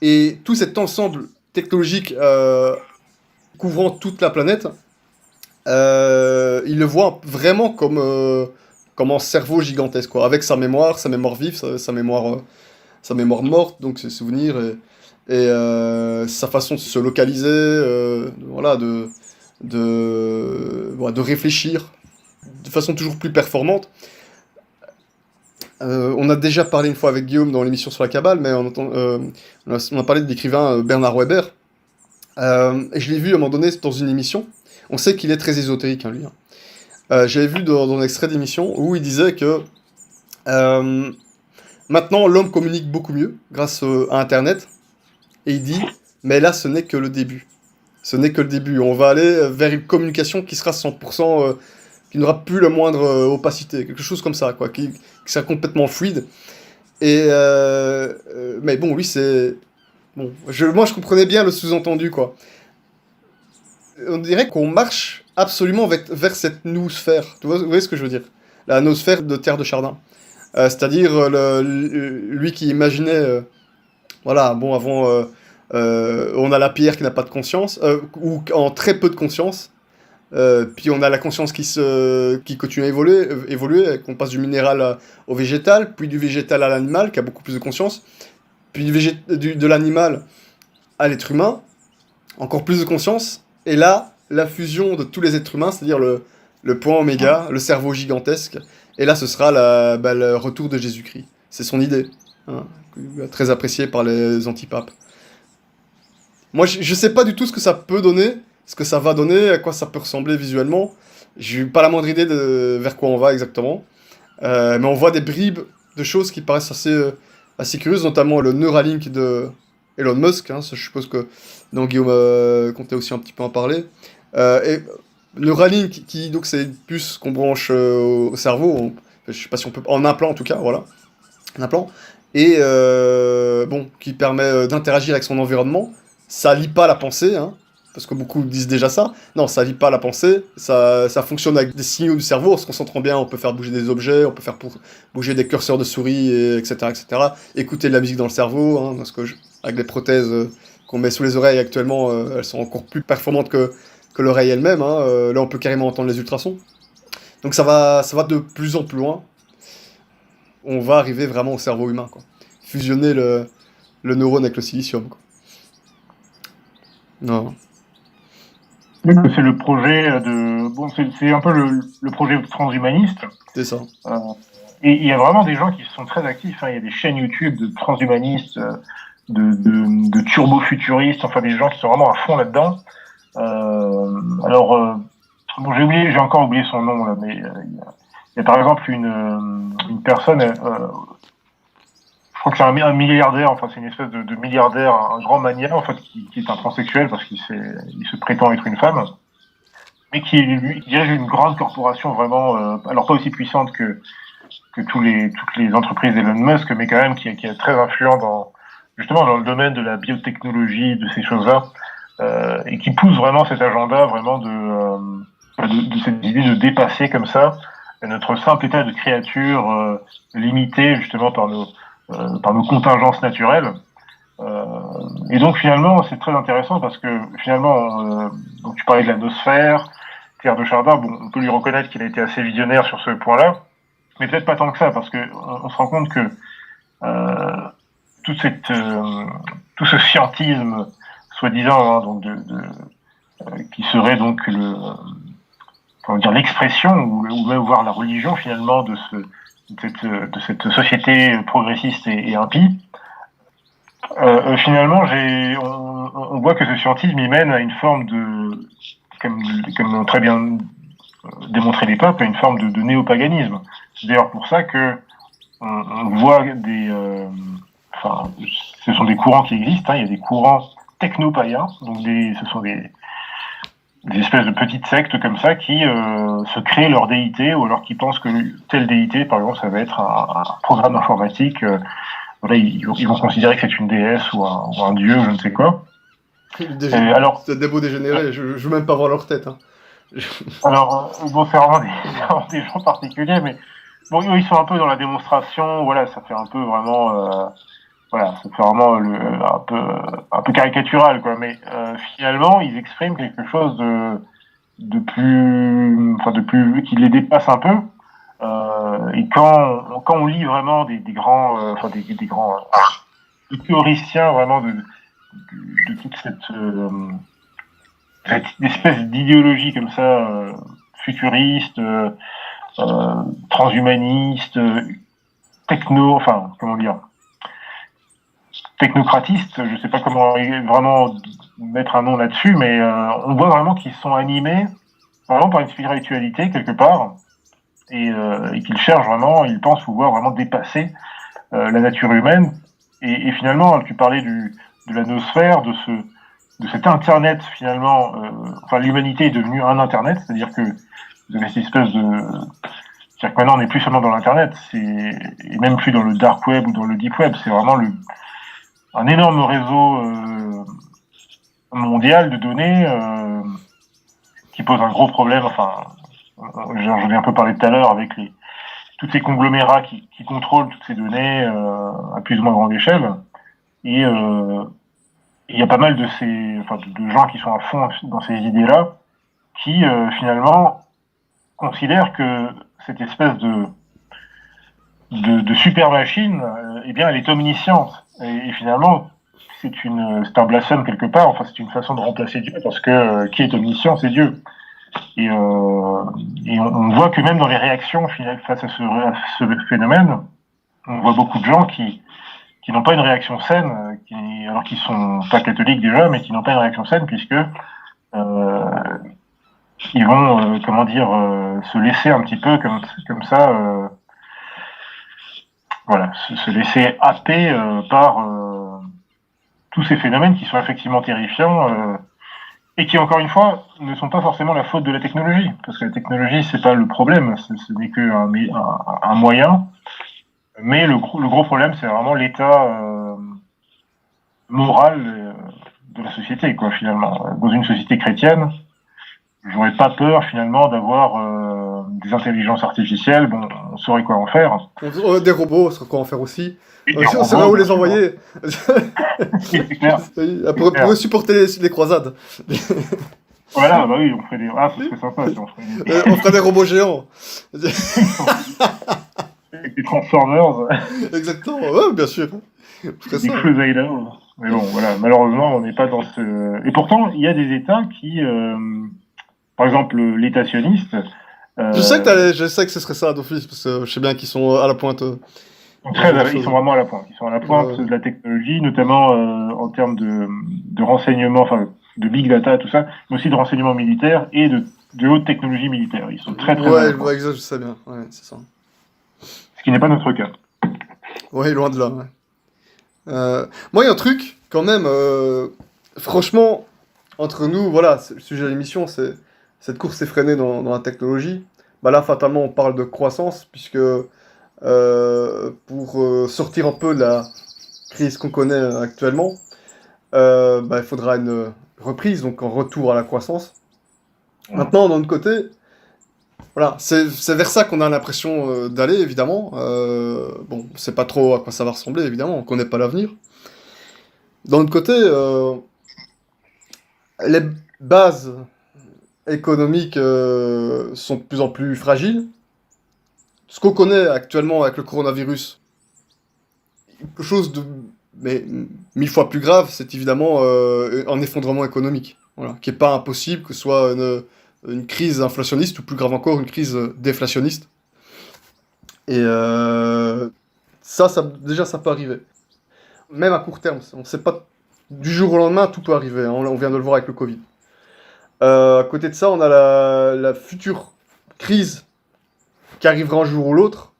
et tout cet ensemble technologique couvrant toute la planète, il le voit vraiment comme un cerveau gigantesque, quoi, avec sa mémoire vive, sa mémoire morte, donc ses souvenirs et sa façon de se localiser, voilà, de réfléchir de façon toujours plus performante. On a déjà parlé une fois avec Guillaume dans l'émission sur la Kabbale, mais on a parlé de l'écrivain Bernard Weber. Et je l'ai vu à un moment donné dans une émission. On sait qu'il est très ésotérique, hein, lui. J'avais vu dans un extrait d'émission où il disait que maintenant l'homme communique beaucoup mieux grâce à Internet. Et il dit, mais là ce n'est que le début. Ce n'est que le début. On va aller vers une communication qui sera 100%, qui n'aura plus la moindre opacité, quelque chose comme ça, quoi, qui sera complètement fluide. Et mais bon, lui c'est bon. Moi je comprenais bien le sous-entendu, quoi. On dirait qu'on marche absolument vers cette noosphère. Vous voyez ce que je veux dire? La noosphère de Terre de Chardin. C'est-à-dire lui qui imaginait, voilà, bon, avant, on a la pierre qui n'a pas de conscience, ou en très peu de conscience. Puis on a la conscience qui continue à évoluer, qu'on passe du minéral au végétal, puis du végétal à l'animal, qui a beaucoup plus de conscience, puis de l'animal à l'être humain, encore plus de conscience, et là, la fusion de tous les êtres humains, c'est-à-dire le point oméga, le cerveau gigantesque, et là ce sera le retour de Jésus-Christ. C'est son idée, hein, très appréciée par les antipapes. Moi je sais pas du tout ce que ça peut donner, ce que ça va donner, à quoi ça peut ressembler visuellement. J'ai pas la moindre idée de vers quoi on va exactement. Mais on voit des bribes de choses qui paraissent assez curieuses, notamment le Neuralink de Elon Musk. Hein, ça, je suppose que Guillaume comptait aussi un petit peu en parler. Et Neuralink, donc c'est une puce qu'on branche au cerveau, je sais pas si on peut, en implant en tout cas, voilà, un implant, et bon, qui permet d'interagir avec son environnement. Ça lie pas la pensée, hein, parce que beaucoup disent déjà ça. Non, ça lie pas la pensée, ça fonctionne avec des signaux du cerveau. En se concentrant bien, on peut faire bouger des objets, on peut faire bouger des curseurs de souris, etc., etc. Écouter de la musique dans le cerveau, hein, parce que avec les prothèses qu'on met sous les oreilles actuellement, elles sont encore plus performantes que l'oreille elle-même. Hein. Là, on peut carrément entendre les ultrasons. Donc ça va de plus en plus loin. On va arriver vraiment au cerveau humain, quoi. Fusionner le neurone avec le silicium, quoi. Non. C'est le projet de. Bon, c'est un peu le projet transhumaniste. C'est ça. Et il y a vraiment des gens qui sont très actifs. Hein. Il y a des chaînes YouTube de transhumanistes, de turbo-futuristes, enfin des gens qui sont vraiment à fond là-dedans. Alors, bon, j'ai encore oublié son nom là, mais il y a par exemple une personne, je crois que c'est un milliardaire, enfin c'est une espèce de milliardaire, un grand mania en fait, qui est un transsexuel parce qu'il se prétend être une femme, mais qui lui dirige une grande corporation vraiment, alors pas aussi puissante que toutes les entreprises d'Elon Musk, mais quand même qui est très influent justement dans le domaine de la biotechnologie, de ces choses-là, et qui pousse vraiment cet agenda vraiment de cette idée de dépasser comme ça notre simple état de créature limité justement par nos contingences naturelles. Et donc finalement c'est très intéressant parce que finalement donc tu parlais de la nosphère, Pierre de Chardin, bon, on peut lui reconnaître qu'il a été assez visionnaire sur ce point-là, mais peut-être pas tant que ça parce que on se rend compte que tout ce scientisme soi-disant, hein, donc qui serait donc l'expression ou même voir la religion finalement de cette société progressiste et impie. Finalement, on voit que ce scientisme il mène à une forme de, comme ont très bien démontré les papes, à une forme de néopaganisme. C'est d'ailleurs pour ça que on voit ce sont des courants qui existent. Hein, il y a des courants techno-païens, donc ce sont des espèces de petites sectes comme ça qui se créent leur déité ou alors qui pensent que telle déité, par exemple, ça va être un programme informatique. Voilà, ils vont considérer que c'est une déesse ou un dieu ou je ne sais quoi. Alors, c'est des beaux dégénérés, je veux même pas voir leur tête. Hein. Alors, bon, c'est vraiment des gens particuliers, mais bon, ils sont un peu dans la démonstration. Voilà, ça fait un peu vraiment. Voilà, ça fait vraiment un peu caricatural, quoi. Mais finalement, ils expriment quelque chose de plus qui les dépasse un peu. Et quand on lit vraiment des grands, des théoriciens vraiment de toute cette espèce d'idéologie comme ça, futuriste, transhumaniste, comment dire, technocratiste, je sais pas comment vraiment mettre un nom là-dessus, mais on voit vraiment qu'ils sont animés vraiment par une spiritualité quelque part et qu'ils cherchent vraiment, ils pensent pouvoir vraiment dépasser la nature humaine. Et finalement, tu parlais de la nosphère, de cet internet finalement. L'humanité est devenue un internet, c'est-à-dire que vous avez cette espèce c'est-à-dire que maintenant on n'est plus seulement dans l'internet, et même plus dans le dark web ou dans le deep web, c'est vraiment un énorme réseau mondial de données qui pose un gros problème. Enfin, j'en ai un peu parlé tout à l'heure avec tous ces conglomérats qui contrôlent toutes ces données à plus ou moins grande échelle. Et il y a pas mal de gens qui sont à fond dans ces idées-là, qui finalement considèrent que cette espèce de super machine, eh bien, elle est omnisciente. Et finalement, c'est un blasphème quelque part. Enfin, c'est une façon de remplacer Dieu parce que qui est omniscient, c'est Dieu. Et on voit que même dans les réactions face à ce phénomène, on voit beaucoup de gens qui n'ont pas une réaction saine, alors qu'ils sont pas catholiques déjà, mais qui n'ont pas une réaction saine puisque ils vont, se laisser un petit peu comme ça voilà, se laisser happer par tous ces phénomènes qui sont effectivement terrifiants et qui, encore une fois, ne sont pas forcément la faute de la technologie, parce que la technologie, c'est pas le problème, ce n'est qu'un moyen, mais le gros problème, c'est vraiment l'état moral de la société, quoi, finalement. Dans une société chrétienne, j'aurais pas peur, finalement, d'avoir des intelligences artificielles, bon, on saurait quoi en faire. Des robots, on sait quoi en faire aussi. Et On sait où les envoyer. c'est clair. Pour supporter les croisades. Voilà, bah oui, on ferait des... Ah, ce serait sympa si on ferait On ferait des robots géants. Avec des Transformers, Exactement, ouais, bien sûr. On ferait des ça. Crusaders. Mais bon, voilà, malheureusement, on n'est pas dans ce... Et pourtant, il y a des États qui... par exemple, l'État sioniste... Je sais que ce serait ça d'office, parce que je sais bien qu'ils sont à la pointe. Ils sont vraiment à la pointe. Ils sont à la pointe de la technologie, notamment en termes de renseignement, enfin de big data, tout ça, mais aussi de renseignement militaire et de haute technologie militaire. Ils sont très à la pointe. Ouais, je sais bien, ouais, c'est ça. Ce qui n'est pas notre cas. Ouais, loin de là, ouais. Moi, il y a un truc, quand même, franchement, entre nous, voilà, le sujet de l'émission, c'est cette course effrénée dans la technologie. Bah là, fatalement, on parle de croissance, puisque pour sortir un peu de la crise qu'on connaît actuellement, bah, il faudra une reprise, donc un retour à la croissance. Maintenant, d'un autre côté, voilà, c'est vers ça qu'on a l'impression d'aller, évidemment. Bon, on sait pas trop à quoi ça va ressembler, évidemment, on connaît pas l'avenir. D'un autre côté, les bases économiques sont de plus en plus fragiles. Ce qu'on connaît actuellement avec le coronavirus, quelque chose de 1000 fois plus grave, c'est évidemment un effondrement économique, voilà, qui est pas impossible, que ce soit une crise inflationniste ou plus grave encore, une crise déflationniste. Et ça déjà, ça peut arriver. Même à court terme, on sait pas, du jour au lendemain, tout peut arriver, hein, on vient de le voir avec le Covid. À côté de ça, on a la future crise qui arrivera un jour ou l'autre.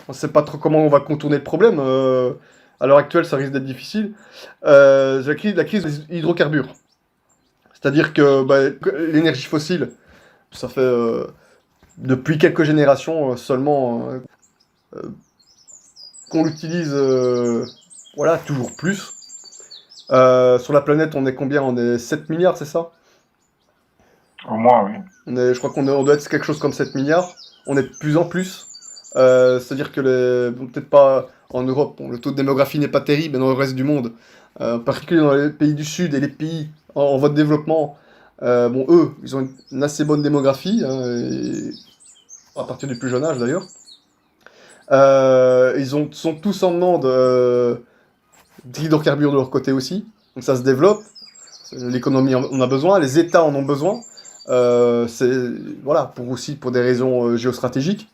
On ne sait pas trop comment on va contourner le problème. À l'heure actuelle, ça risque d'être difficile. La crise des hydrocarbures. C'est-à-dire que l'énergie fossile, ça fait depuis quelques générations seulement qu'on l'utilise voilà, toujours plus. Sur la planète, on est combien? On est 7 milliards, c'est ça? Au moins, oui. Je crois qu'on doit être quelque chose comme 7 milliards. On est de plus en plus. C'est-à-dire que peut-être pas en Europe, bon, le taux de démographie n'est pas terrible, mais dans le reste du monde, en particulier dans les pays du Sud et les pays en voie de développement, bon, eux, ils ont une assez bonne démographie, hein, à partir du plus jeune âge d'ailleurs. Sont tous en demande d'hydrocarbures de leur côté aussi, donc ça se développe. L'économie en a besoin, les États en ont besoin. Voilà, pour des raisons géostratégiques.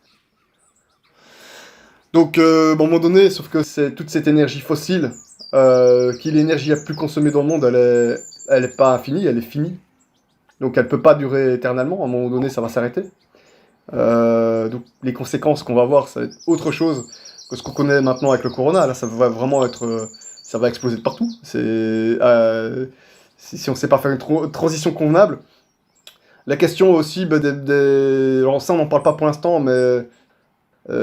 Donc, à un moment donné, sauf que c'est toute cette énergie fossile, qui est l'énergie la plus consommée dans le monde, elle est pas infinie, elle est finie. Donc, elle peut pas durer éternellement. À un moment donné, ça va s'arrêter. Donc, les conséquences qu'on va avoir, ça va être autre chose que ce qu'on connaît maintenant avec le corona. Là, ça va vraiment ça va exploser de partout. Si on sait pas faire une transition convenable. La question aussi, alors ça, on n'en parle pas pour l'instant, mais donc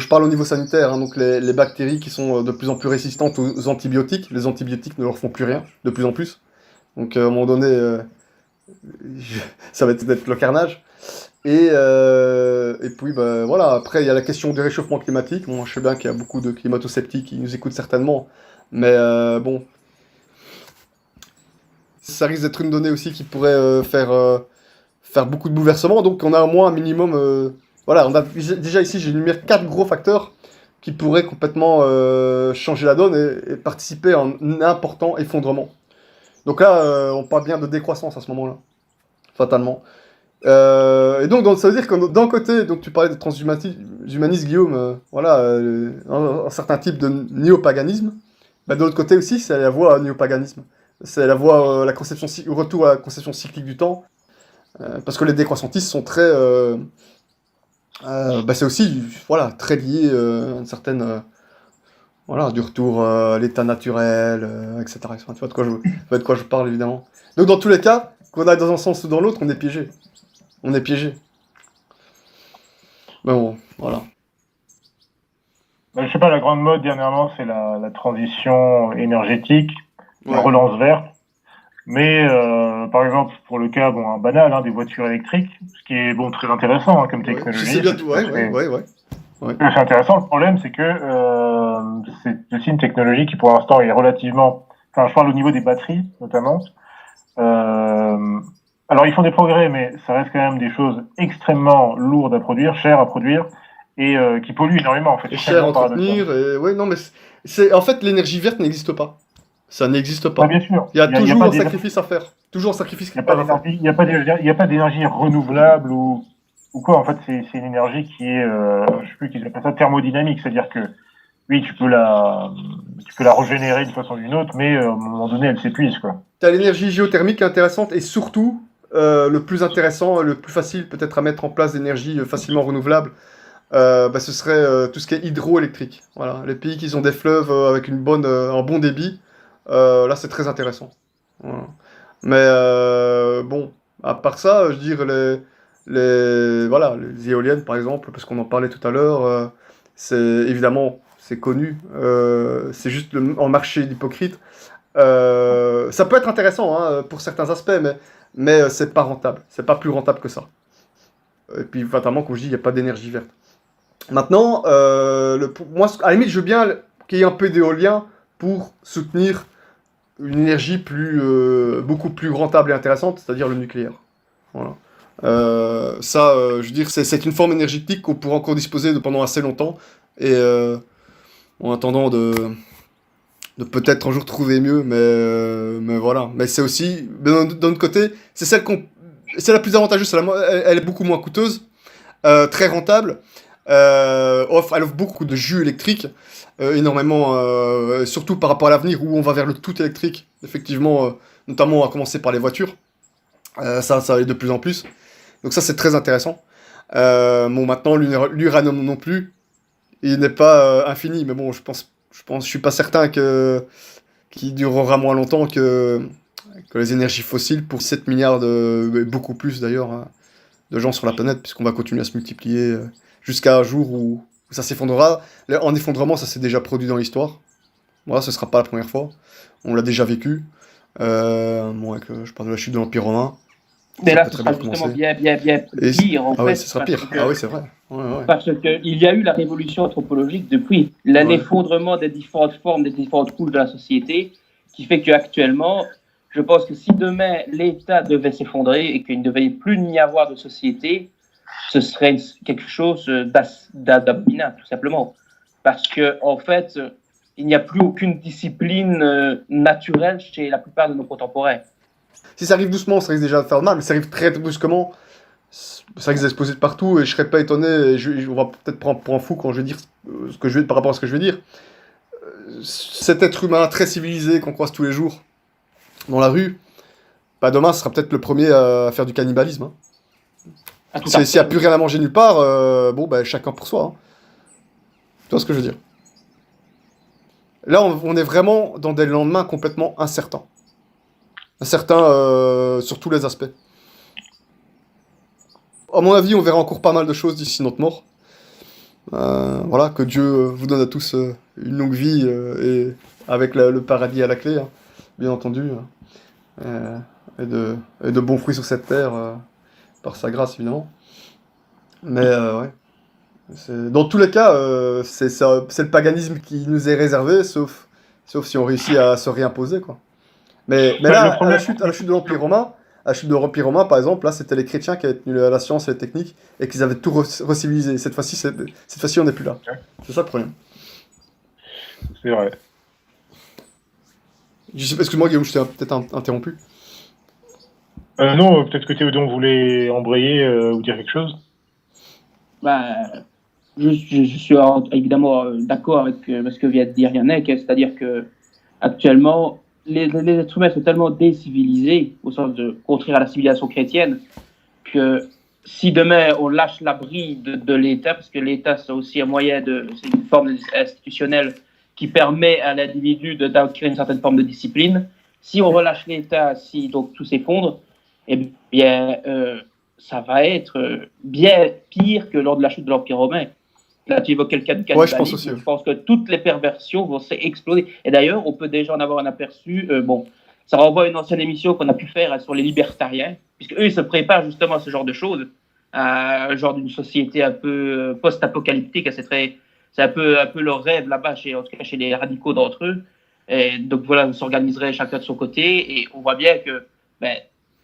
je parle au niveau sanitaire, hein, donc les bactéries qui sont de plus en plus résistantes aux antibiotiques. Les antibiotiques ne leur font plus rien, de plus en plus. Donc à un moment donné, ça va être le carnage. Et puis voilà, après il y a la question du réchauffement climatique. Bon, je sais bien qu'il y a beaucoup de climato-sceptiques qui nous écoutent certainement, mais bon, ça risque d'être une donnée aussi qui pourrait faire beaucoup de bouleversements. Donc on a au moins un minimum. Voilà, déjà ici j'ai énuméré 4 gros facteurs qui pourraient complètement changer la donne et participer à un important effondrement. Donc là, on parle bien de décroissance à ce moment-là, fatalement. Et donc ça veut dire que d'un côté, donc tu parlais de transhumanisme, Guillaume, voilà, un certain type de néopaganisme. Bah, de l'autre côté aussi, c'est la voie néopaganisme. C'est la voie, retour à la conception cyclique du temps. Parce que les décroissantistes sont très C'est aussi voilà, très lié à une certaine, voilà, du retour à l'état naturel, etc. Enfin, tu vois de quoi je parle, évidemment. Donc, dans tous les cas, qu'on aille dans un sens ou dans l'autre, on est piégé. On est piégé. Mais bon, voilà. Je sais pas, la grande mode dernièrement, c'est la transition énergétique, la Ouais. relance verte. Mais par exemple, pour le cas un banal, des voitures électriques, ce qui est très intéressant comme Ouais. Je technologie, sais bien tout. Ouais, ouais, ouais, ouais. Ouais. c'est intéressant. Le problème, c'est que c'est aussi une technologie qui, pour l'instant, est relativement. Enfin, je parle au niveau des batteries, notamment. Euh, alors, ils font des progrès, mais ça reste quand même des choses extrêmement lourdes à produire, chères à produire, et qui polluent énormément. En fait, Et c'est cher à tellement paradoxal. entretenir. Et... Ouais, non, mais en fait, l'énergie verte n'existe pas. Ça n'existe Ouais, pas. bien sûr, Il y a y a toujours pas un sacrifice à faire. Toujours un sacrifice Il n'y a quelque pas part à faire. d'énergie, il y a pas d'énergie, il y a pas d'énergie renouvelable ou quoi. En fait, c'est une énergie qui est, je sais plus qu'ils appellent ça thermodynamique, c'est-à-dire que oui, tu peux la régénérer d'une façon ou d'une autre, mais à un moment donné, elle s'épuise, quoi. T'as l'énergie géothermique qui est intéressante et surtout, le plus intéressant, le plus facile peut-être à mettre en place d'énergie facilement renouvelable, ce serait tout ce qui est hydroélectrique. Voilà. Les pays qui ont des fleuves avec un bon débit, là c'est très intéressant. Voilà. Mais bon, à part ça, je veux dire, voilà, les éoliennes par exemple, parce qu'on en parlait tout à l'heure, c'est évidemment, c'est connu, c'est juste en marché d'hypocrite. Ça peut être intéressant hein, pour certains aspects, mais c'est pas rentable. C'est pas plus rentable que ça. Et puis, fatalement, comme je dis, il n'y a pas d'énergie verte. Maintenant, moi, à la limite, je veux bien qu'il y ait un peu d'éolien pour soutenir une énergie beaucoup plus rentable et intéressante, c'est-à-dire le nucléaire. Voilà. Je veux dire, c'est une forme énergétique qu'on pourra encore disposer pendant assez longtemps. Et en attendant de peut-être un jour trouver mieux, mais voilà. Mais c'est aussi, d'un autre côté, c'est la plus avantageuse, elle est beaucoup moins coûteuse, très rentable, elle offre beaucoup de jus électrique, énormément, surtout par rapport à l'avenir où on va vers le tout électrique, effectivement, notamment à commencer par les voitures. Ça va aller de plus en plus. Donc ça, c'est très intéressant. Bon, maintenant, l'uranium non plus, il n'est pas infini, mais bon, je suis pas certain qu'il durera moins longtemps que les énergies fossiles pour 7 milliards beaucoup plus d'ailleurs, hein, de gens sur la planète, puisqu'on va continuer à se multiplier jusqu'à un jour où ça s'effondrera. En effondrement, ça s'est déjà produit dans l'histoire. Voilà, ce sera pas la première fois. On l'a déjà vécu. Je parle de la chute de l'Empire romain. Mais Ça là, peut ce très sera bien justement commencer. bien pire, en Ah ouais, fait, ce sera pire. Ah oui, c'est vrai. Ouais, ouais. parce que il y a eu la révolution anthropologique depuis l'effondrement des différentes formes, des différentes couches de la société, qui fait qu'actuellement, je pense que si demain l'État devait s'effondrer et qu'il ne devait plus y avoir de société, ce serait quelque chose d'abominable, tout simplement. Parce que, en fait, il n'y a plus aucune discipline naturelle chez la plupart de nos contemporains. Si ça arrive doucement, ça risque déjà de faire mal, mais si ça arrive très brusquement, ça risque d'exploser de partout et je serais pas étonné. On va peut-être prendre pour un fou quand je vais dire par rapport à ce que je vais dire. Cet être humain très civilisé qu'on croise tous les jours dans la rue, demain, ce sera peut-être le premier à faire du cannibalisme. Hein. S'il n'y a plus rien à manger nulle part, chacun pour soi. Hein. Tu vois ce que je veux dire? Là, on est vraiment dans des lendemains complètement incertains. Incertains sur tous les aspects. À mon avis, on verra encore pas mal de choses d'ici notre mort. Voilà, que Dieu vous donne à tous une longue vie et avec le paradis à la clé, hein, bien entendu. Et de bons fruits sur cette terre, par sa grâce, évidemment. Mais ouais. Dans tous les cas, c'est le paganisme qui nous est réservé, sauf si on réussit à se réimposer, quoi. Mais là, à la chute de l'Empire romain, par exemple, là, c'était les chrétiens qui avaient tenu la science et les techniques et qu'ils avaient tout recivilisé. Cette fois-ci, on n'est plus là. C'est ça le problème. C'est vrai. Je sais pas, excuse-moi, Guillaume, je t'ai peut-être interrompu. Non, peut-être que Théodon voulait embrayer ou dire quelque chose. Je suis évidemment d'accord avec ce que vient de dire Yannick, c'est-à-dire que actuellement, les êtres humains sont tellement décivilisés, au sens de contraire à la civilisation chrétienne, que si demain on lâche la bride de l'État, parce que l'État c'est aussi un moyen c'est une forme institutionnelle qui permet à l'individu d'acquérir une certaine forme de discipline. Si on relâche l'État, si donc tout s'effondre, eh bien, ça va être bien pire que lors de la chute de l'Empire romain. Là, tu évoquais le cas du cannibalisme. Ouais, je pense aussi. Je pense que toutes les perversions vont s'exploser. Et d'ailleurs, on peut déjà en avoir un aperçu. Bon, ça renvoie à une ancienne émission qu'on a pu faire sur les libertariens, puisque eux, ils se préparent justement à ce genre de choses, à un genre d'une société un peu post-apocalyptique. C'est un peu leur rêve là-bas, en tout cas chez les radicaux d'entre eux. Et donc voilà, on s'organiserait chacun de son côté, et on voit bien que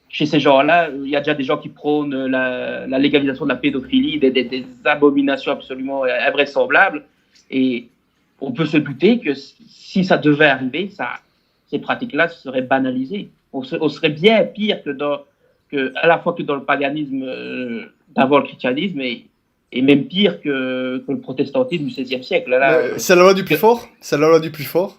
chez ces gens-là, il y a déjà des gens qui prônent la légalisation de la pédophilie, des abominations absolument invraisemblables. Et on peut se douter que si ça devait arriver, ces pratiques-là seraient banalisées. On serait bien pire à la fois que dans le paganisme d'avant le christianisme, et même pire que le protestantisme du XVIe siècle. Là, c'est la loi du plus fort. C'est la loi du plus fort.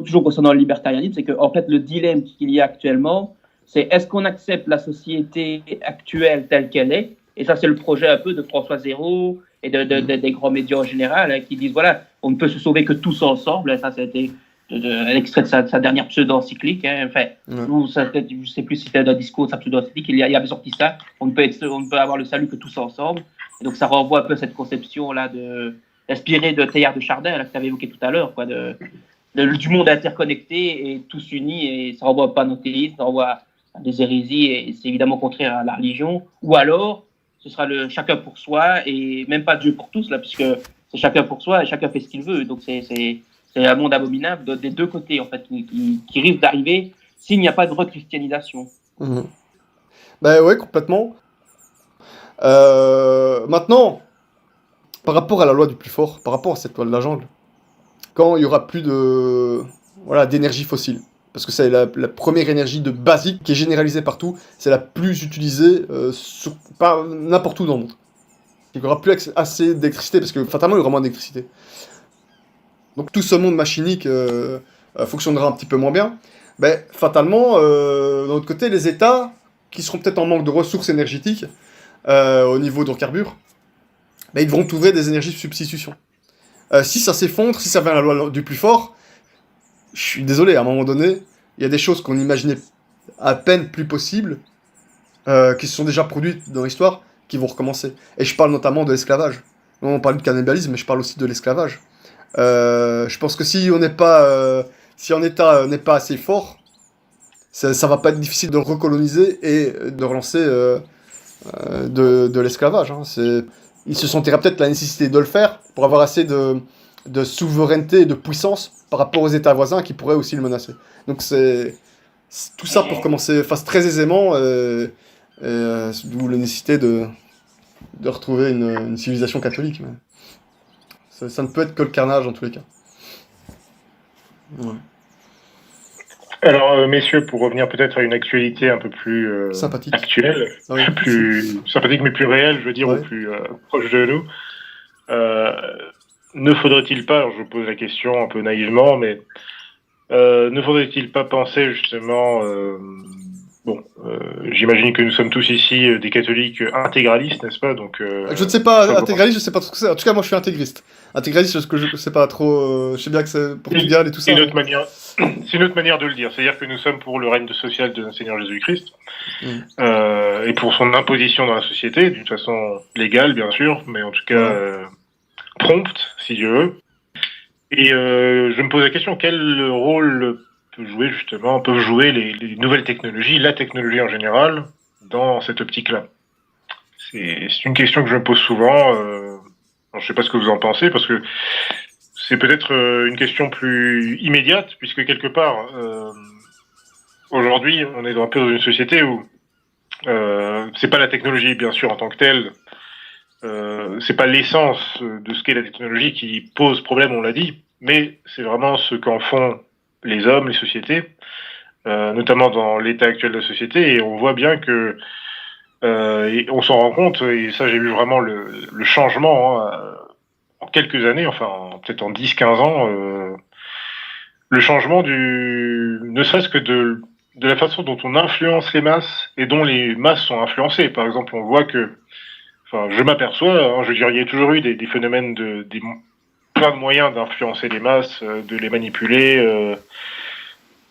Toujours concernant le libertarianisme, c'est qu'en fait, le dilemme qu'il y a actuellement, c'est est-ce qu'on accepte la société actuelle telle qu'elle est? Et ça, c'est le projet un peu de François Zéro et des grands médias en général, qui disent, voilà, on ne peut se sauver que tous ensemble. Ça, c'était un extrait de sa dernière pseudo-encyclique. Enfin, je ne sais plus si c'était un discours de sa pseudo-encyclique, il avait sorti ça. On ne peut avoir le salut que tous ensemble. Et donc, ça renvoie un peu à cette conception-là inspirée de Teilhard de Chardin, là, que tu avais évoqué tout à l'heure, quoi, du monde interconnecté et tous unis. Et ça renvoie à panothéisme, ça renvoie à des hérésies, et c'est évidemment contraire à la religion. Ou alors, ce sera le chacun pour soi, et même pas Dieu pour tous, là, puisque c'est chacun pour soi et chacun fait ce qu'il veut. Donc c'est un monde abominable des deux côtés, en fait, qui risque d'arriver s'il n'y a pas de rechristianisation. Ouais, complètement. Maintenant, par rapport à la loi du plus fort, par rapport à cette loi de la jungle, quand il y aura plus d'énergie fossile, parce que c'est la première énergie de basique qui est généralisée partout, c'est la plus utilisée par n'importe où dans le monde. Il n'y aura plus assez d'électricité, parce que fatalement il y aura moins d'électricité. Donc tout ce monde machinique fonctionnera un petit peu moins bien. Fatalement, d'un autre côté, les États, qui seront peut-être en manque de ressources énergétiques au niveau d'hydrocarbures, ils devront trouver des énergies de substitution. Si ça s'effondre, si ça vient à la loi du plus fort, je suis désolé, à un moment donné, il y a des choses qu'on imaginait à peine plus possibles, qui se sont déjà produites dans l'histoire, qui vont recommencer. Et je parle notamment de l'esclavage. On parle du cannibalisme, mais je parle aussi de l'esclavage. Je pense que si un État n'est pas assez fort, ça va pas être difficile de recoloniser et de relancer de l'esclavage. Il se sentira peut-être la nécessité de le faire pour avoir assez de souveraineté et de puissance par rapport aux États voisins qui pourraient aussi le menacer. Donc c'est tout ça pour commencer très aisément, d'où la nécessité de retrouver une civilisation catholique. Mais ça ne peut être que le carnage en tous les cas. Ouais. Alors, messieurs, pour revenir peut-être à une actualité un peu plus sympathique, actuelle, plus sympathique mais plus réelle, je veux dire, ou plus proche de nous, ne faudrait-il pas, alors je pose la question un peu naïvement, mais ne faudrait-il pas penser justement, j'imagine que nous sommes tous ici des catholiques intégralistes, n'est-ce pas? Donc, je ne sais pas, intégraliste, je sais pas trop ce que c'est. En tout cas, moi je suis intégriste. Intégraliste, ce que je sais pas trop, je sais bien que c'est Portugal et tout ça. C'est une autre manière de le dire, c'est-à-dire que nous sommes pour le règne social de notre Seigneur Jésus-Christ, et pour son imposition dans la société, d'une façon légale bien sûr, mais en tout cas prompte, si Dieu veut. Et je me pose la question, quel rôle peuvent jouer les nouvelles technologies, la technologie en général, dans cette optique-là? C'est une question que je me pose souvent. Je ne sais pas ce que vous en pensez, parce que c'est peut-être une question plus immédiate, puisque quelque part, aujourd'hui, on est un peu dans une société où c'est pas la technologie, bien sûr, en tant que telle, c'est pas l'essence de ce qu'est la technologie qui pose problème, on l'a dit, mais c'est vraiment ce qu'en font les hommes, les sociétés, notamment dans l'état actuel de la société, et on voit bien que et on s'en rend compte, et ça j'ai vu vraiment le changement en quelques années, peut-être en 10-15 ans, le changement ne serait-ce que de de la façon dont on influence les masses et dont les masses sont influencées. Par exemple, on voit que, enfin, je m'aperçois, hein, je veux dire, il y a toujours eu des phénomènes plein de moyens d'influencer les masses, de les manipuler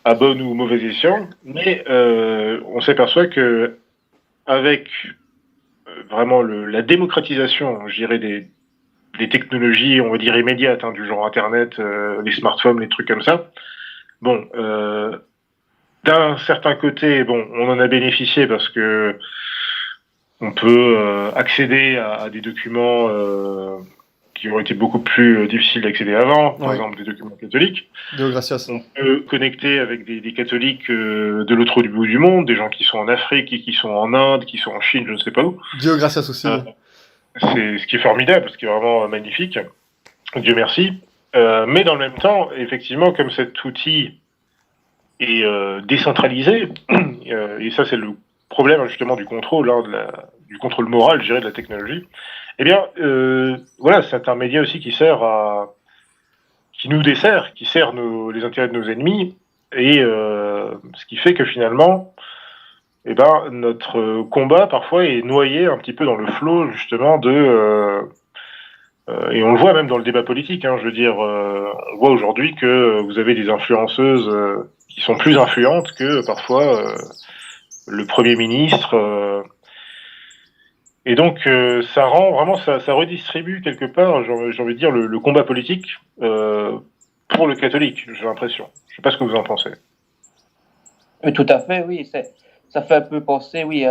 à bon ou mauvais escient, mais on s'aperçoit que avec vraiment la démocratisation, je dirais, des technologies, on va dire, immédiates, hein, du genre Internet, les smartphones, les trucs comme ça, bon, d'un certain côté, bon, on en a bénéficié parce que on peut accéder à des documents qui ont été beaucoup plus difficiles d'accéder avant, par exemple des documents catholiques. Dieu gracias. On peut connecter avec des catholiques de l'autre bout du monde, des gens qui sont en Afrique, qui sont en Inde, qui sont en Chine, je ne sais pas où. Dieu gracias aussi. C'est ce qui est formidable, ce qui est vraiment magnifique. Dieu merci. Mais dans le même temps, effectivement, comme cet outil est décentralisé, et ça c'est le problème justement du contrôle, hein, du contrôle moral, je dirais, de la technologie, eh bien, voilà, c'est un média aussi qui nous dessert, qui sert les intérêts de nos ennemis, et ce qui fait que finalement, eh ben, notre combat parfois est noyé un petit peu dans le flot justement et on le voit même dans le débat politique, hein, je veux dire, on voit aujourd'hui que vous avez des influenceuses qui sont plus influentes que parfois le Premier ministre. Et donc ça rend vraiment, ça redistribue quelque part, j'ai envie de dire, le combat politique pour le catholique, j'ai l'impression. Je sais pas ce que vous en pensez. Oui, tout à fait, oui. Ça fait un peu penser, oui,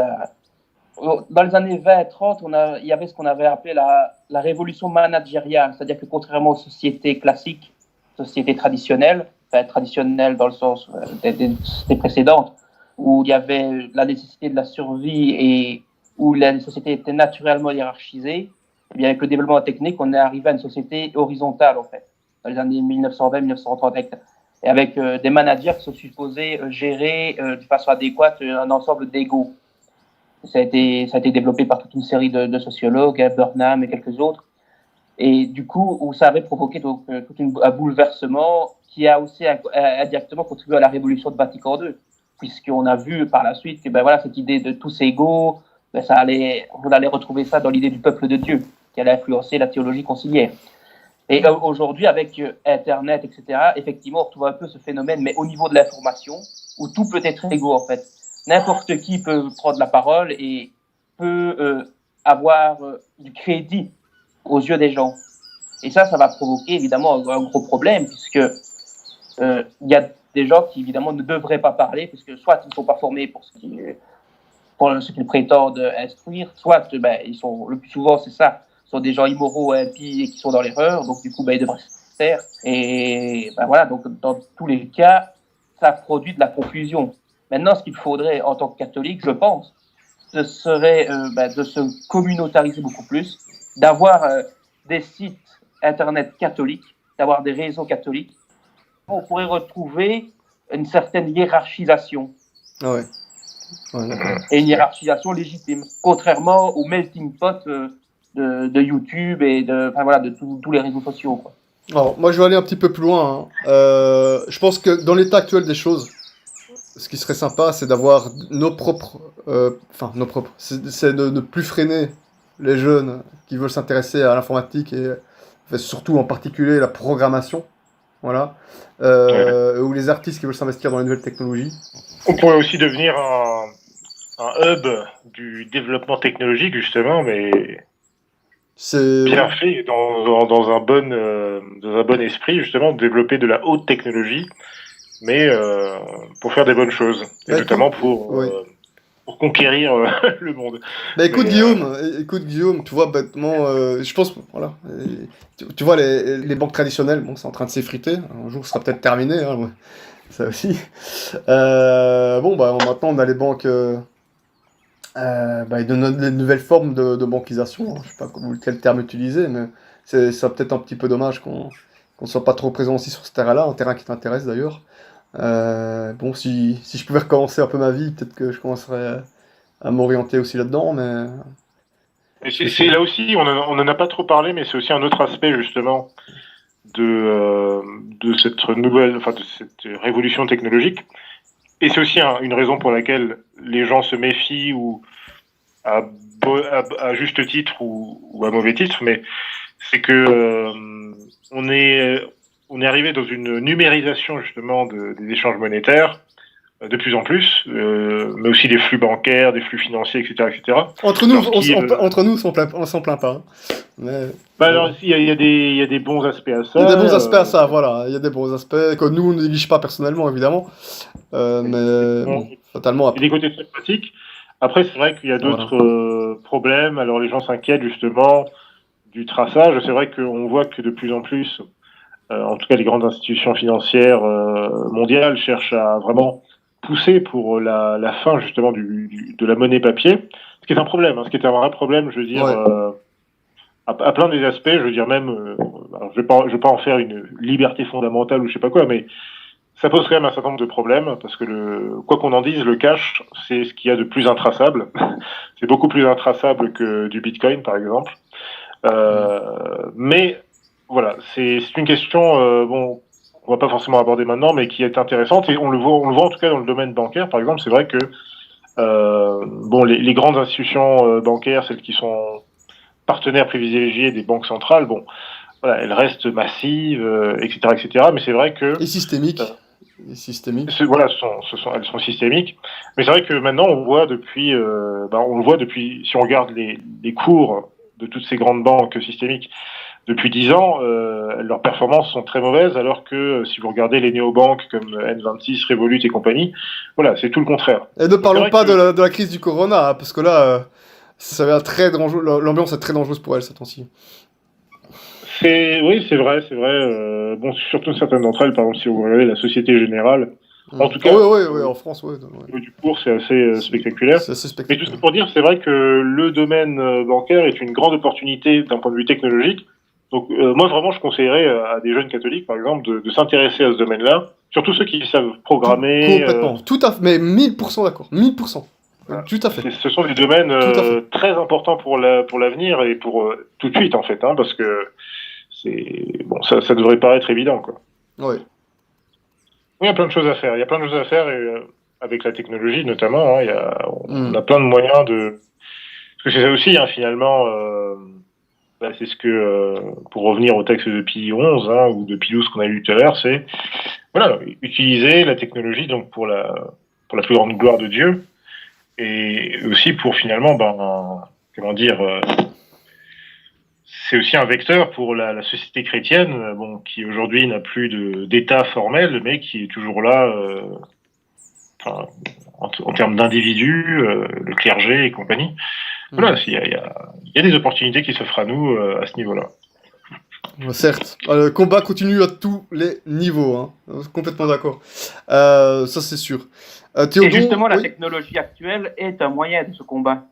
dans les années 20-30, il y avait ce qu'on avait appelé la révolution managériale, c'est-à-dire que contrairement aux sociétés classiques, sociétés traditionnelles, enfin traditionnelles dans le sens des précédentes, où il y avait la nécessité de la survie et où les sociétés étaient naturellement hiérarchisées, et bien avec le développement technique, on est arrivé à une société horizontale, en fait, dans les années 1920-1930, et avec des managers qui sont supposés gérer de façon adéquate un ensemble d'égos. Ça a été développé par toute une série de sociologues, Burnham et quelques autres. Et du coup, où ça avait provoqué donc, un bouleversement qui a aussi indirectement contribué à la révolution de Vatican II, puisqu'on a vu par la suite que ben, voilà, cette idée de tous égaux, ben, on allait retrouver ça dans l'idée du peuple de Dieu, qui allait influencer la théologie conciliaire. Et aujourd'hui, avec Internet, etc., effectivement, on retrouve un peu ce phénomène, mais au niveau de l'information, où tout peut être égaux, en fait. N'importe qui peut prendre la parole et peut avoir du crédit aux yeux des gens. Et ça va provoquer évidemment un gros problème, puisque il y a des gens qui évidemment ne devraient pas parler, puisque soit ils ne sont pas formés pour ce qu'ils prétendent instruire, soit ben, ils sont, le plus souvent c'est ça, sont des gens immoraux, impies et qui sont dans l'erreur, donc du coup ben, ils devraient se taire. Et ben, voilà, donc dans tous les cas, ça produit de la confusion. Maintenant, ce qu'il faudrait en tant que catholique, je pense, ce serait de se communautariser beaucoup plus, d'avoir des sites internet catholiques, d'avoir des réseaux catholiques. On pourrait retrouver une certaine hiérarchisation. Ah ouais. Et une hiérarchisation légitime, contrairement au melting pot de YouTube et de tous les réseaux sociaux, quoi. Alors, moi, je vais aller un petit peu plus loin. Hein. Je pense que dans l'état actuel des choses, ce qui serait sympa, c'est d'avoir nos propres... c'est de ne plus freiner les jeunes qui veulent s'intéresser à l'informatique et surtout en particulier la programmation, voilà, ou les artistes qui veulent s'investir dans les nouvelles technologies. On pourrait aussi devenir un hub du développement technologique, justement, mais c'est bien fait, dans un bon esprit, justement, de développer de la haute technologie, mais pour faire des bonnes choses, et notamment pour conquérir le monde. Bah écoute, Guillaume, tu vois, bêtement, je pense, voilà, tu vois, les banques traditionnelles, bon, c'est en train de s'effriter, un jour, ce sera peut-être terminé, hein, ouais, ça aussi. Bon, bah maintenant, on a les banques, de nouvelles formes de banquisation, hein, je sais pas quel terme utiliser, mais c'est peut-être un petit peu dommage qu'on ne soit pas trop présent aussi sur ce terrain-là, un terrain qui t'intéresse d'ailleurs. Bon, si je pouvais recommencer un peu ma vie, peut-être que je commencerais à m'orienter aussi là-dedans, mais... C'est là aussi, on en a pas trop parlé, mais c'est aussi un autre aspect, justement, de cette nouvelle, enfin, de cette révolution technologique, et c'est aussi une raison pour laquelle les gens se méfient, ou à juste titre ou à mauvais titre, mais c'est que on est arrivé dans une numérisation justement des échanges monétaires de plus en plus, mais aussi des flux bancaires, des flux financiers, etc., etc. Entre nous, on s'en plaint pas. Hein. Mais, alors, il y a des bons aspects à ça. Il y a des bons aspects à ça, voilà. Il y a des bons aspects que nous, on ne néglige pas personnellement, évidemment. Mais bon, totalement après. Il y a des côtés très pratiques. Après, c'est vrai qu'il y a d'autres problèmes. Alors, les gens s'inquiètent justement du traçage. C'est vrai qu'on voit que de plus en plus, en tout cas les grandes institutions financières mondiales cherchent à vraiment pousser pour la fin justement de la monnaie papier, ce qui est un problème, ce qui est un vrai problème, je veux dire, à plein des aspects, je veux dire même, alors je vais pas en faire une liberté fondamentale ou je sais pas quoi, mais ça pose quand même un certain nombre de problèmes, parce que quoi qu'on en dise, le cash, c'est ce qu'il y a de plus intraçable. C'est beaucoup plus intraçable que du Bitcoin, par exemple. Mais voilà, c'est une question, bon, on va pas forcément aborder maintenant, mais qui est intéressante, et on le voit en tout cas dans le domaine bancaire, par exemple. C'est vrai que bon, les grandes institutions bancaires, celles qui sont partenaires privilégiés des banques centrales, bon, voilà, elles restent massives, etc., etc. Mais c'est vrai que et systémiques. Voilà, elles sont systémiques. Mais c'est vrai que maintenant, on voit depuis, on le voit depuis, si on regarde les cours de toutes ces grandes banques systémiques depuis 10 ans, leurs performances sont très mauvaises, alors que si vous regardez les néobanques comme N26, Revolut et compagnie, voilà, c'est tout le contraire. Et ne parlons pas de la crise du Corona, hein, parce que là, ça va très dangereux, l'ambiance est très dangereuse pour elle, cette temps-ci. Oui, c'est vrai. Bon, surtout certaines d'entre elles, par exemple, si vous regardez la Société Générale, en tout cas, oui, en France, oui. Du cours, c'est assez spectaculaire. Mais tout ça pour dire, c'est vrai que le domaine bancaire est une grande opportunité d'un point de vue technologique. Donc, moi, vraiment, je conseillerais à des jeunes catholiques, par exemple, de s'intéresser à ce domaine-là. Surtout ceux qui savent programmer. Complètement, tout à fait, mais 1000% d'accord, 1000%. Voilà. Tout à fait. Ce sont des domaines très importants pour l'avenir et pour tout de suite, en fait, parce que bon, ça devrait paraître évident, quoi. Oui. Oui, il y a plein de choses à faire. Et, avec la technologie, notamment, on a plein de moyens de. Parce que c'est ça aussi, finalement. C'est ce que, pour revenir au texte de Pie XI ou de Pie XII qu'on a lu tout à l'heure, c'est voilà, utiliser la technologie donc pour la plus grande gloire de Dieu, et aussi pour finalement, comment dire, c'est aussi un vecteur pour la société chrétienne, bon, qui aujourd'hui n'a plus d'état formel, mais qui est toujours là, en termes d'individus, le clergé et compagnie. Voilà, il y a des opportunités qui s'offrent à nous à ce niveau-là. Certes, le combat continue à tous les niveaux, complètement d'accord. Ça, c'est sûr. Théodon, et justement, la technologie actuelle est un moyen de ce combat.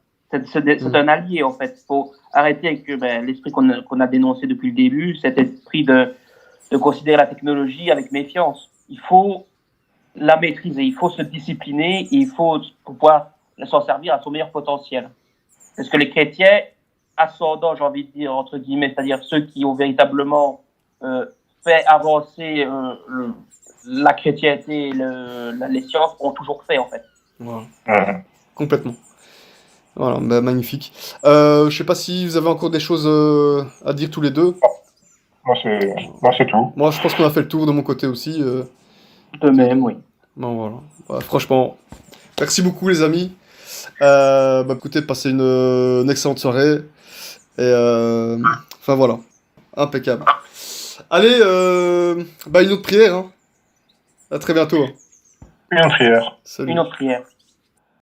C'est un allié, en fait. Il faut arrêter avec l'esprit qu'on a dénoncé depuis le début, cet esprit de considérer la technologie avec méfiance. Il faut la maîtriser, il faut se discipliner, et il faut pouvoir s'en servir à son meilleur potentiel. Parce que les chrétiens ascendants, j'ai envie de dire, entre guillemets, c'est-à-dire ceux qui ont véritablement fait avancer la chrétienté et les sciences, ont toujours fait, en fait. Voilà. Complètement. Voilà, magnifique. Je sais pas si vous avez encore des choses à dire tous les deux. Moi, c'est tout. Moi, je pense qu'on a fait le tour de mon côté aussi. De même, oui. Bon, voilà. Franchement, merci beaucoup, les amis. Écoutez, passez une excellente soirée. Et enfin voilà, impeccable. Allez, une autre prière. À très bientôt. Une autre prière. Salut. Une autre prière.